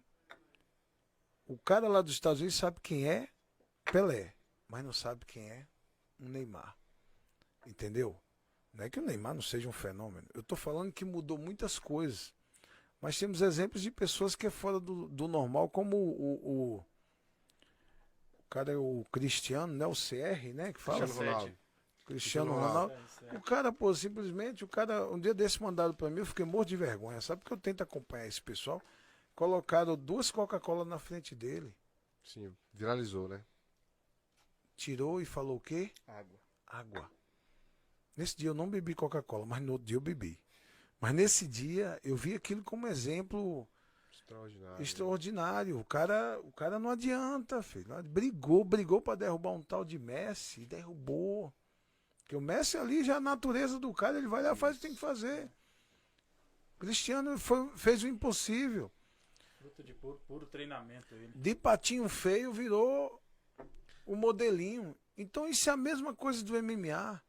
Speaker 4: o cara lá dos Estados Unidos sabe quem é Pelé, mas não sabe quem é um Neymar. Entendeu? Não é que o Neymar não seja um fenômeno. Eu tô falando que mudou muitas coisas. Mas temos exemplos de pessoas que é fora do normal, como o cara é o Cristiano, né? O CR, né? Que fala.
Speaker 1: Cristiano Ronaldo.
Speaker 4: Cristiano Ronaldo. O cara, pô, simplesmente, um dia desse mandado pra mim, eu fiquei morto de vergonha, sabe? Porque eu tento acompanhar esse pessoal. Colocaram 2 Coca-Cola na frente dele.
Speaker 1: Sim, viralizou, né?
Speaker 4: Tirou e falou o quê? Água. Nesse dia eu não bebi Coca-Cola, mas no outro dia eu bebi. Mas nesse dia eu vi aquilo como exemplo extraordinário. O cara não adianta, filho. Brigou para derrubar um tal de Messi, derrubou. Porque o Messi ali já a natureza do cara, ele vai lá e faz o que tem que fazer. Cristiano fez o impossível.
Speaker 2: Fruto de puro treinamento ele.
Speaker 4: De patinho feio virou o modelinho. Então isso é a mesma coisa do MMA.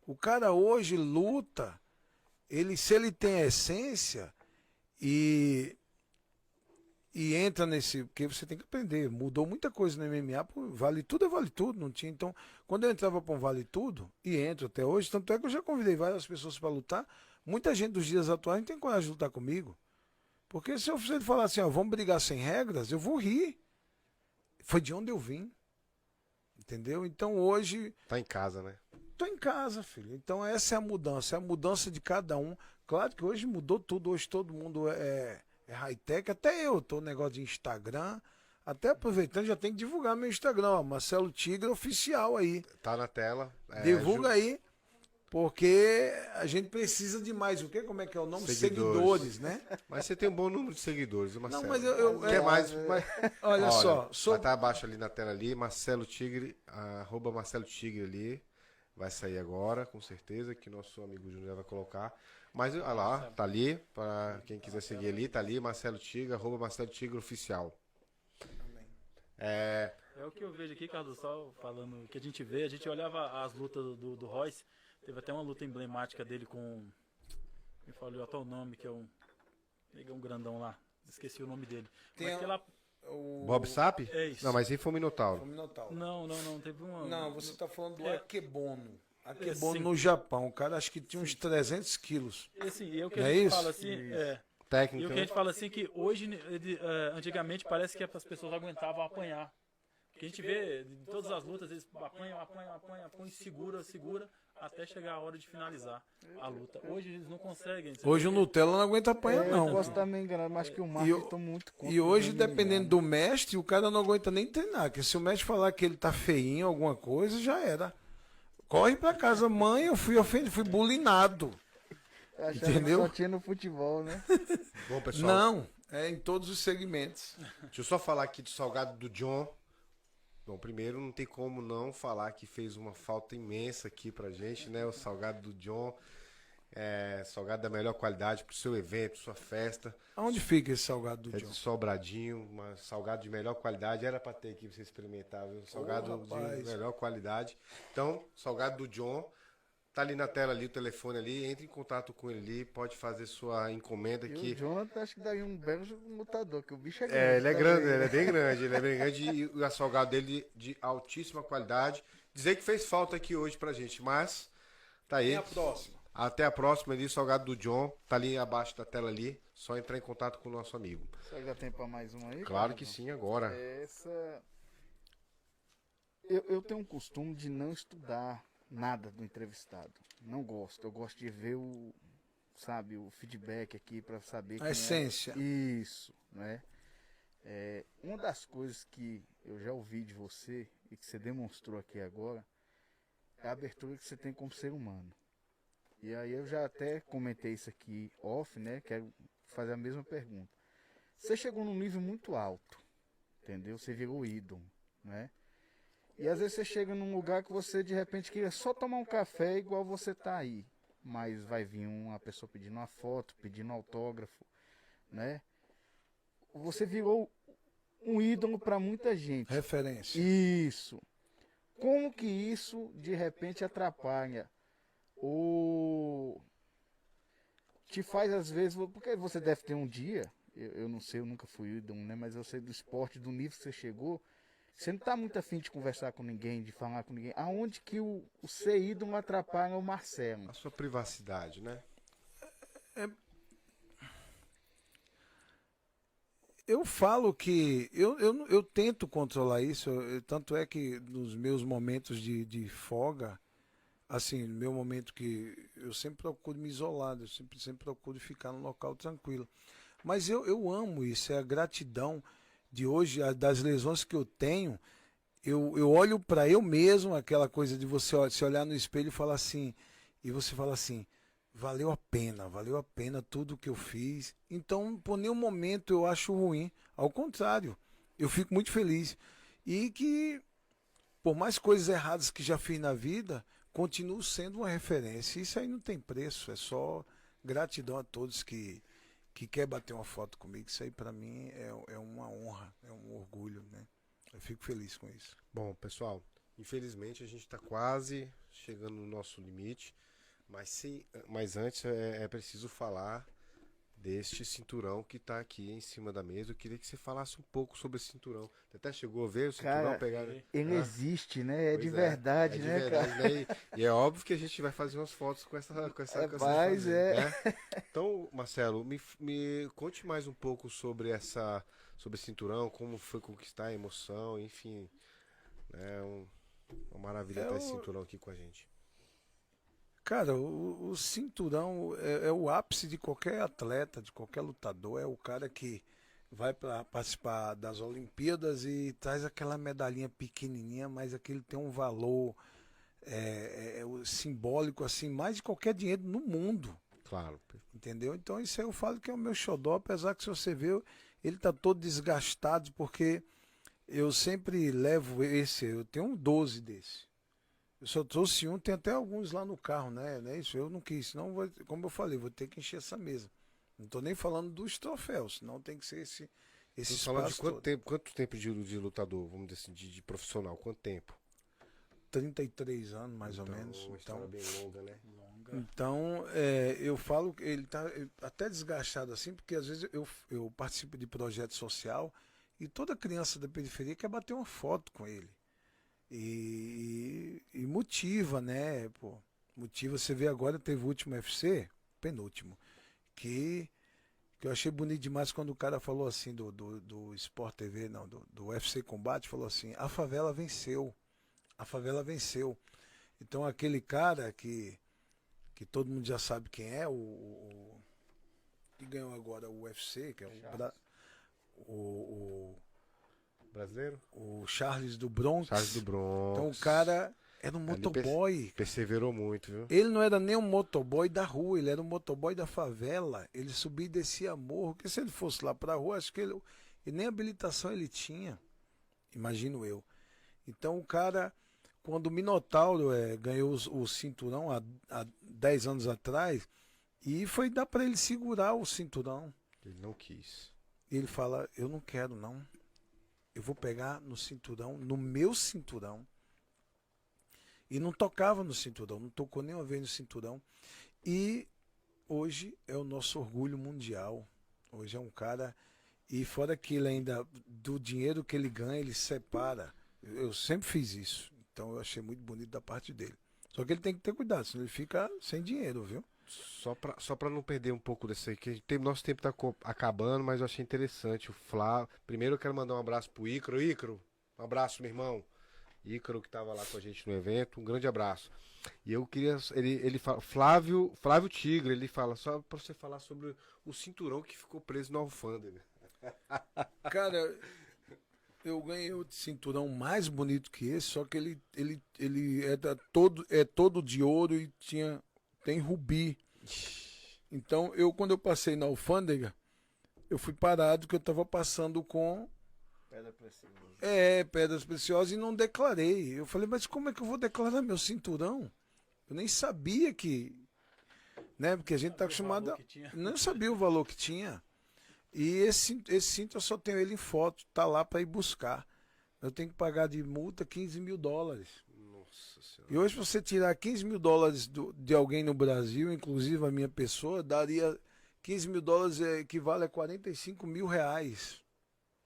Speaker 4: O cara hoje luta. Se ele tem a essência e e entra nesse, porque você tem que aprender, mudou muita coisa no MMA, pô, vale tudo é vale tudo, não tinha, então, quando eu entrava para um vale tudo, e entro até hoje, tanto é que eu já convidei várias pessoas para lutar, muita gente dos dias atuais não tem coragem de lutar comigo, porque se eu falar assim, ó, vamos brigar sem regras, eu vou rir, foi de onde eu vim, entendeu? Então hoje,
Speaker 1: Tá em casa, né?
Speaker 4: tô em casa, filho, então essa é a mudança de cada um, claro que hoje mudou tudo, hoje todo mundo é high-tech, até eu tô no negócio de Instagram, até aproveitando, já tem que divulgar meu Instagram, ó, Marcelo Tigre Oficial aí.
Speaker 1: Tá na tela.
Speaker 4: Divulga aí, porque a gente precisa de mais, o quê? Como é que é o nome?
Speaker 1: Seguidores.
Speaker 4: Seguidores, né?
Speaker 1: Mas você tem um bom número de seguidores, Marcelo.
Speaker 4: Não, mas eu
Speaker 1: Quer mais?
Speaker 4: olha só,
Speaker 1: Vai estar abaixo ali na tela ali, Marcelo Tigre, arroba Marcelo Tigre ali. Vai sair agora, com certeza, que nosso amigo Júnior vai colocar. Mas olha lá, tá ali, para quem quiser seguir ali, tá ali, Marcelo Tigre, arroba Marcelo Tigre Oficial.
Speaker 2: É o que eu vejo aqui, Carlos, só falando que a gente olhava as lutas do Royce, teve até uma luta emblemática dele com, me falou até o nome, que é um negão grandão lá, esqueci o nome dele.
Speaker 4: Tem
Speaker 2: Mas aquela,
Speaker 1: Bob Sapp?
Speaker 2: É isso.
Speaker 1: Não, mas aí foi o Minotauro.
Speaker 2: não, teve uma...
Speaker 4: Não, você tá falando do
Speaker 2: É.
Speaker 4: Akebono.
Speaker 2: Sim.
Speaker 4: Akebono no Japão, o cara acho que tinha uns 300 quilos.
Speaker 2: Assim, e é o que
Speaker 4: Não
Speaker 2: a
Speaker 4: é
Speaker 2: gente
Speaker 4: isso?
Speaker 2: fala assim, e
Speaker 1: Técnica,
Speaker 2: o que a
Speaker 1: né?
Speaker 2: gente fala assim que hoje, antigamente parece que as pessoas aguentavam apanhar. Porque a gente vê em todas as lutas, eles apanham, segura, até chegar a hora de finalizar a luta. Hoje eles não conseguem.
Speaker 4: Hoje o Nutella não aguenta apanhar,
Speaker 3: Eu
Speaker 4: não.
Speaker 3: posso estar meio enganado, mas acho que o marketing toma muito conta.
Speaker 4: E hoje,
Speaker 3: do
Speaker 4: dependendo
Speaker 3: MMA,
Speaker 4: do mestre, o cara não aguenta nem treinar. Porque se o mestre falar que ele tá feinho, alguma coisa, já era. Corre pra casa, mãe, eu fui ofendido, fui bulinado.
Speaker 3: né? Achava
Speaker 4: entendeu?
Speaker 3: que só tinha no futebol, né?
Speaker 1: Bom, pessoal,
Speaker 4: Não, é em todos os segmentos.
Speaker 1: deixa eu só falar aqui do salgado do John. Bom, primeiro não tem como não falar que fez uma falta imensa aqui pra gente, né? O salgado do John. Salgado da melhor qualidade pro seu evento, sua festa.
Speaker 4: Aonde fica esse salgado do
Speaker 1: É
Speaker 4: John?
Speaker 1: de Sobradinho, uma salgado de melhor qualidade. Era pra ter aqui pra você experimentar, viu? Salgado de
Speaker 4: rapaz.
Speaker 1: melhor qualidade. Então, salgado do John. Tá ali na tela ali, o telefone ali. Entre em contato com ele ali, pode fazer sua encomenda
Speaker 3: E
Speaker 1: aqui.
Speaker 3: o Jonathan acho que daria um belo lutador, que o bicho é grande.
Speaker 1: Ele é
Speaker 3: tá
Speaker 1: grande,
Speaker 3: vendo?
Speaker 1: ele é bem grande, ele é bem grande e o salgado dele de altíssima qualidade. Dizer que fez falta aqui hoje pra gente, mas tá aí.
Speaker 4: E a próxima?
Speaker 1: Até a próxima ali, salgado do John, tá ali abaixo da tela ali, só entrar em contato com o nosso amigo.
Speaker 3: Será que dá tempo pra mais um aí?
Speaker 1: Claro
Speaker 3: cara?
Speaker 1: que sim, agora.
Speaker 3: Essa. Eu tenho um costume de não estudar nada do entrevistado. Não gosto. Eu gosto de ver o feedback aqui para saber
Speaker 4: A
Speaker 3: quem é.
Speaker 4: essência.
Speaker 3: Isso, né? Uma das coisas que eu já ouvi de você e que você demonstrou aqui agora é a abertura que você tem como ser humano. E aí eu já até comentei isso aqui off, né? Quero fazer a mesma pergunta. Você chegou num nível muito alto, entendeu? Você virou ídolo, né? E às vezes você chega num lugar que você de repente queria só tomar um café igual você tá aí. Mas vai vir uma pessoa pedindo uma foto, pedindo autógrafo, né? Você virou um ídolo para muita gente.
Speaker 4: Referência.
Speaker 3: Isso. Como que isso de repente atrapalha? Ou te faz às vezes, porque você deve ter um dia, eu não sei, eu nunca fui ídolo, né? Mas eu sei do esporte, do nível que você chegou. Você não tá muito afim de conversar com ninguém, de falar com ninguém. Aonde que o ser ídolo atrapalha o Marcelo?
Speaker 1: A sua privacidade, né?
Speaker 4: Eu falo que eu tento controlar isso, tanto é que nos meus momentos de folga, assim, no meu momento que eu sempre procuro me isolar, eu sempre procuro ficar num local tranquilo. Mas eu amo isso, é a gratidão de hoje, das lesões que eu tenho, eu olho para eu mesmo, aquela coisa de você se olhar no espelho e falar assim, e você fala assim, valeu a pena tudo que eu fiz. Então, por nenhum momento eu acho ruim, ao contrário, eu fico muito feliz. E que, por mais coisas erradas que já fiz na vida, continuo sendo uma referência. Isso aí não tem preço, é só gratidão a todos que quer bater uma foto comigo. Isso aí para mim é uma honra, é um orgulho, né? Eu fico feliz com isso.
Speaker 1: Bom, pessoal, infelizmente a gente está quase chegando no nosso limite, mas antes é preciso falar deste cinturão que tá aqui em cima da mesa. Eu queria que você falasse um pouco sobre esse cinturão. Você até chegou a ver o cinturão,
Speaker 3: Cara,
Speaker 1: pegar...
Speaker 3: Ele
Speaker 1: Ah,
Speaker 3: existe, né? É
Speaker 1: pois
Speaker 3: de verdade,
Speaker 1: é de
Speaker 3: né,
Speaker 1: verdade,
Speaker 3: cara?
Speaker 1: né? E é óbvio que a gente vai fazer umas fotos com essa
Speaker 3: Rapaz,
Speaker 1: fazer, né? Então, Marcelo, me conte mais um pouco sobre esse cinturão, como foi conquistar a emoção, enfim, né? Uma maravilha
Speaker 4: É
Speaker 1: ter esse
Speaker 4: o,
Speaker 1: cinturão aqui com a gente.
Speaker 4: cara, o cinturão é o ápice de qualquer atleta, de qualquer lutador. É o cara que vai para participar das Olimpíadas e traz aquela medalhinha pequenininha, mas aquele tem um valor simbólico assim, mais de qualquer dinheiro no mundo.
Speaker 1: Claro.
Speaker 4: Entendeu? Então isso aí eu falo que é o meu xodó, apesar que se você ver, ele tá todo desgastado, porque eu sempre levo esse, eu tenho um 12 desse. Eu só trouxe um, tem até alguns lá no carro, né? Não é isso? Eu não quis, senão, como eu falei, vou ter que encher essa mesa. Não tô nem falando dos troféus, senão tem que ser esse
Speaker 1: Estamos falando de
Speaker 4: espaço todo.
Speaker 1: quanto tempo de lutador, vamos dizer assim, de profissional, quanto tempo?
Speaker 4: 33 anos, mais ou
Speaker 1: Então,
Speaker 4: menos.
Speaker 1: uma
Speaker 4: Então,
Speaker 1: história bem longa, né?
Speaker 2: Longa.
Speaker 4: Então, eu falo que ele tá até desgastado assim, porque às vezes eu participo de projeto social e toda criança da periferia quer bater uma foto com ele. E motiva, né? Pô, motiva. Você vê agora, teve o último UFC, penúltimo, que eu achei bonito demais quando o cara falou assim do Sport TV, não, do UFC Combate, falou assim: a favela venceu. A favela venceu. Então aquele cara que todo mundo já sabe quem é, que ganhou agora o UFC, que é o,
Speaker 1: Brasileiro?
Speaker 4: o Charles do Bronx.
Speaker 1: Charles do Bronx.
Speaker 4: Então o cara era um
Speaker 1: Ali
Speaker 4: motoboy.
Speaker 1: Perseverou muito, viu?
Speaker 4: Ele não era nem um motoboy da rua, ele era um motoboy da favela. Ele subia e descia morro, porque se ele fosse lá pra rua, acho que ele nem habilitação ele tinha, imagino eu. Então o cara, quando o Minotauro ganhou o cinturão há 10 anos atrás, e foi dar para ele segurar o cinturão.
Speaker 1: Ele não quis.
Speaker 4: E ele fala: eu não quero não. Eu vou pegar no cinturão, no meu cinturão. E não tocava no cinturão, não tocou nenhuma vez no cinturão. E hoje é o nosso orgulho mundial. Hoje é um cara, e fora que ele ainda, do dinheiro que ele ganha, ele separa. Eu sempre fiz isso. Então eu achei muito bonito da parte dele. Só que ele tem que ter cuidado, senão ele fica sem dinheiro, viu?
Speaker 1: Só pra não perder um pouco desse aí, que nosso tempo tá acabando, mas eu achei interessante. O Flávio. Primeiro eu quero mandar um abraço pro Ícaro. Ícaro, um abraço, meu irmão. Ícaro que tava lá com a gente no evento, um grande abraço. E eu queria. Ele fala, Flávio Tigre, ele fala, só pra você falar sobre o cinturão que ficou preso na alfândega.
Speaker 4: Cara, eu ganhei outro cinturão mais bonito que esse, só que ele é todo de ouro e tem rubi. Então, quando eu passei na alfândega, eu fui parado que eu estava passando com
Speaker 3: Pedra preciosa.
Speaker 4: pedras preciosas e não declarei. Eu falei: mas como é que eu vou declarar meu cinturão? Eu nem sabia que, né? Porque a gente tá acostumado, não sabia o valor que tinha. E esse cinto eu só tenho ele em foto, tá lá para ir buscar. Eu tenho que pagar de multa $15 mil.
Speaker 1: Nossa Senhora.
Speaker 4: E hoje, você tirar $15 mil de alguém no Brasil, inclusive a minha pessoa, daria $15 mil, equivale a R$45 mil.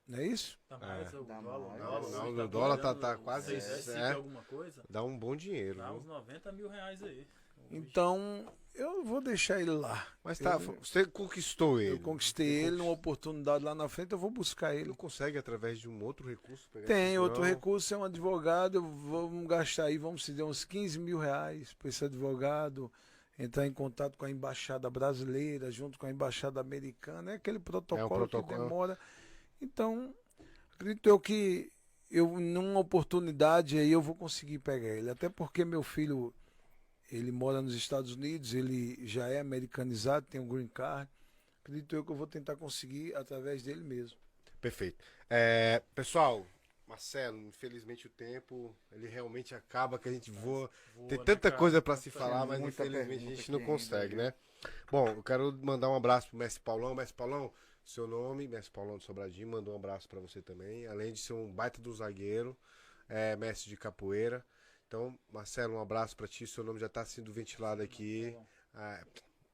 Speaker 4: Não é isso?
Speaker 2: Tá mais o
Speaker 3: Dá
Speaker 2: dólar?
Speaker 3: mais.
Speaker 1: Não,
Speaker 2: Tá
Speaker 1: o dólar
Speaker 2: olhando
Speaker 1: tá quase.
Speaker 2: 6,5 alguma coisa?
Speaker 1: Dá um bom dinheiro.
Speaker 2: Dá
Speaker 1: Viu?
Speaker 2: uns R$90 mil aí.
Speaker 4: Então, eu vou deixar ele lá.
Speaker 1: Mas tá, você conquistou ele.
Speaker 4: Eu conquistei ele numa oportunidade lá na frente, eu vou buscar
Speaker 1: Ele
Speaker 4: ele.
Speaker 1: não consegue, através de um outro recurso, pegar
Speaker 4: Tem
Speaker 1: esse
Speaker 4: outro
Speaker 1: cinturão?
Speaker 4: recurso, é um advogado, vamos gastar aí, vamos se dar uns $15 mil para esse advogado, entrar em contato com a embaixada brasileira, junto com a embaixada americana, é aquele protocolo que demora. Então, acredito eu que numa oportunidade aí eu vou conseguir pegar ele, até porque meu filho, ele mora nos Estados Unidos, ele já é americanizado, tem um green card, acredito eu que eu vou tentar conseguir através dele mesmo.
Speaker 1: Perfeito. Pessoal, Marcelo, infelizmente o tempo, ele realmente acaba que a gente voa. Tem
Speaker 2: né,
Speaker 1: tanta
Speaker 2: cara?
Speaker 1: coisa pra se
Speaker 2: Tanta
Speaker 1: falar, mas
Speaker 3: muita
Speaker 1: infelizmente a
Speaker 3: pergunta
Speaker 1: gente não
Speaker 3: aqui
Speaker 1: consegue,
Speaker 3: ainda,
Speaker 1: né? Bom, eu quero mandar um abraço pro Mestre Paulão. Mestre Paulão, seu nome, Mestre Paulão de Sobradinho, mandou um abraço pra você também. Além de ser um baita do zagueiro, mestre de capoeira. Então, Marcelo, um abraço pra ti. Seu nome já tá sendo ventilado aqui.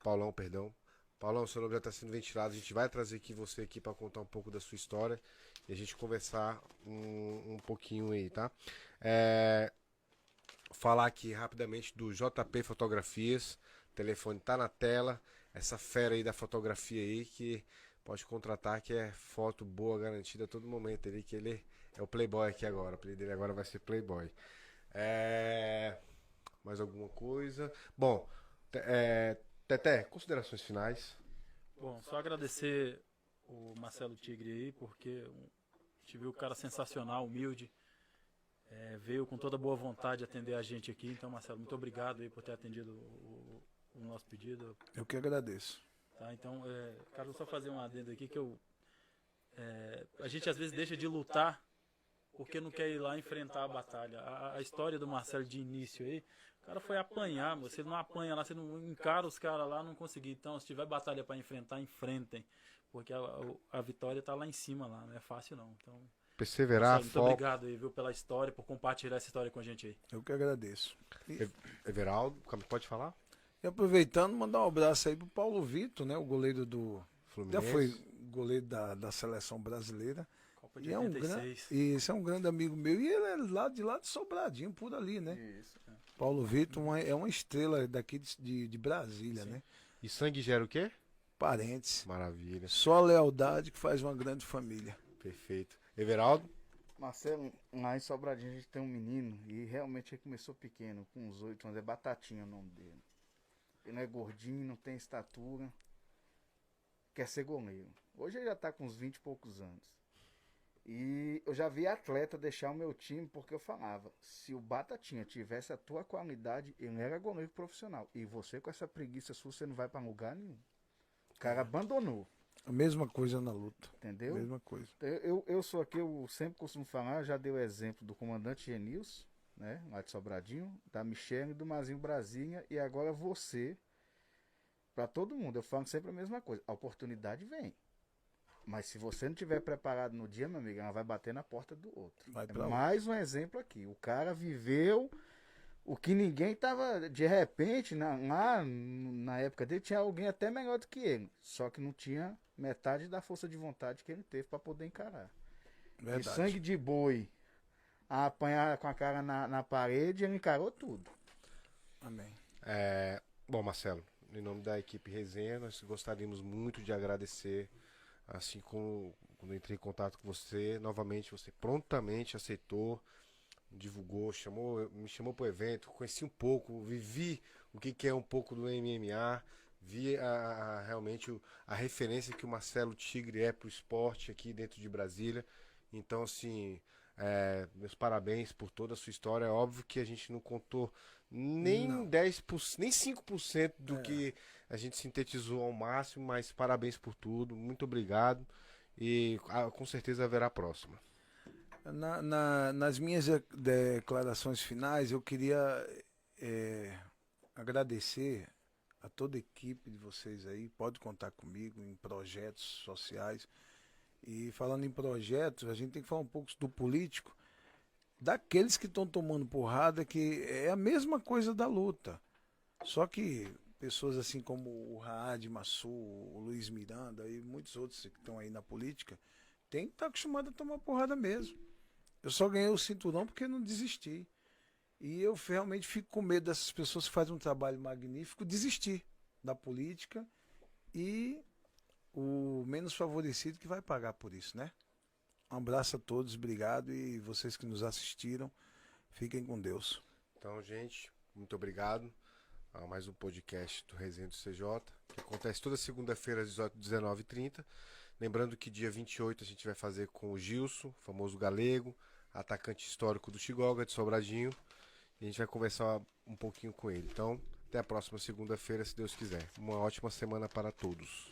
Speaker 1: Paulão, perdão. Paulão, seu nome já está sendo ventilado. A gente vai trazer aqui você aqui para contar um pouco da sua história e a gente conversar um pouquinho aí, tá? Falar aqui rapidamente do JP Fotografias. O telefone tá na tela. Essa fera aí da fotografia aí que pode contratar, que é foto boa, garantida a todo momento. Ele que ele é o Playboy aqui agora. O apelido dele agora vai ser Playboy. Mais alguma coisa? Bom, Teté, considerações finais.
Speaker 2: Bom, só agradecer o Marcelo Tigre aí, porque a gente viu o cara sensacional, humilde. Veio com toda boa vontade atender a gente aqui. Então, Marcelo, muito obrigado aí por ter atendido o nosso pedido.
Speaker 4: Eu que agradeço.
Speaker 2: Tá, então, quero só fazer um adendo aqui que a gente às vezes deixa de lutar porque não quer ir lá enfrentar a batalha. A história do Marcelo de início aí, o cara foi apanhar, você não apanha lá, você não encara os caras lá, não conseguir. Então, se tiver batalha para enfrentar, enfrentem, porque a vitória tá lá em cima, lá, não é fácil não. Então,
Speaker 1: Perseverar,
Speaker 2: muito
Speaker 1: foco.
Speaker 2: obrigado aí, viu, pela história, por compartilhar essa história com a gente aí.
Speaker 4: Eu que agradeço.
Speaker 1: Everaldo, pode falar?
Speaker 4: E aproveitando, mandar um abraço aí pro Paulo Vitor, né? O goleiro do... Já
Speaker 1: Fluminense.
Speaker 4: foi goleiro da seleção brasileira.
Speaker 2: Copa de
Speaker 4: E
Speaker 2: 86.
Speaker 4: esse é um grande amigo meu. E ele é lá de Sobradinho, por ali, né?
Speaker 3: Isso.
Speaker 4: Paulo Vitor é uma estrela daqui de Brasília, né?
Speaker 1: E sangue gera o quê?
Speaker 4: Parentes.
Speaker 1: Maravilha,
Speaker 4: Só a lealdade que faz uma grande família.
Speaker 1: perfeito. Everaldo?
Speaker 3: Marcelo, lá em Sobradinho a gente tem um menino e realmente ele começou pequeno, com uns 8 anos, é Batatinha o nome dele. Ele não é gordinho, não tem estatura, quer ser goleiro. Hoje ele já tá com uns 20 e poucos anos. E eu já vi atleta deixar o meu time porque eu falava, se o Batatinha tivesse a tua qualidade, ele era goleiro profissional. E você com essa preguiça sua, você não vai pra lugar nenhum. O cara abandonou,
Speaker 4: A mesma coisa na luta.
Speaker 3: entendeu?
Speaker 4: Mesma coisa.
Speaker 3: Eu sou aqui, eu sempre costumo falar, já dei o exemplo do comandante Genilson, né, lá de Sobradinho, da Michele e do Mazinho Brasília, e agora você, para todo mundo, eu falo sempre a mesma coisa, a oportunidade vem, mas se você não estiver preparado no dia, meu amigo, ela vai bater na porta do outro.
Speaker 4: Vai
Speaker 3: É
Speaker 4: pra
Speaker 3: mais um exemplo aqui, o cara viveu o que ninguém tava, de repente, lá na época dele, tinha alguém até melhor do que ele, só que não tinha metade da força de vontade que ele teve para poder encarar. De
Speaker 4: Verdade.
Speaker 3: sangue de boi a apanhar com a cara na parede, ele encarou tudo.
Speaker 4: Amém.
Speaker 1: Bom, Marcelo, em nome da equipe Resenha, nós gostaríamos muito de agradecer, assim como quando eu entrei em contato com você, novamente você prontamente aceitou, divulgou, me chamou para o evento, conheci um pouco, vivi o que é um pouco do MMA, vi realmente a referência que o Marcelo Tigre é para o esporte aqui dentro de Brasília. Então, assim, meus parabéns por toda a sua história. É óbvio que a gente não contou nem
Speaker 4: Não.
Speaker 1: 10%, nem 5% do que a gente sintetizou ao máximo, mas parabéns por tudo, muito obrigado e com certeza haverá a próxima.
Speaker 4: Nas minhas declarações finais, eu queria agradecer a toda a equipe de vocês aí. Pode contar comigo em projetos sociais. E falando em projetos, a gente tem que falar um pouco do político, daqueles que estão tomando porrada, que é a mesma coisa da luta. Só que pessoas assim como o Raad Massu, o Luiz Miranda e muitos outros que estão aí na política, tem que estar acostumado a tomar porrada mesmo. Eu só ganhei o cinturão porque não desisti. E eu realmente fico com medo dessas pessoas que fazem um trabalho magnífico desistir da política e o menos favorecido que vai pagar por isso, né? Um abraço a todos, obrigado, e vocês que nos assistiram, fiquem com Deus.
Speaker 1: Então, gente, muito obrigado a mais um podcast do Resenha do CJ, que acontece toda segunda-feira às 19h30. Lembrando que dia 28 a gente vai fazer com o Gilson, famoso galego, atacante histórico do Chigoga, de Sobradinho. E a gente vai conversar um pouquinho com ele. Então, até a próxima segunda-feira, se Deus quiser. Uma ótima semana para todos.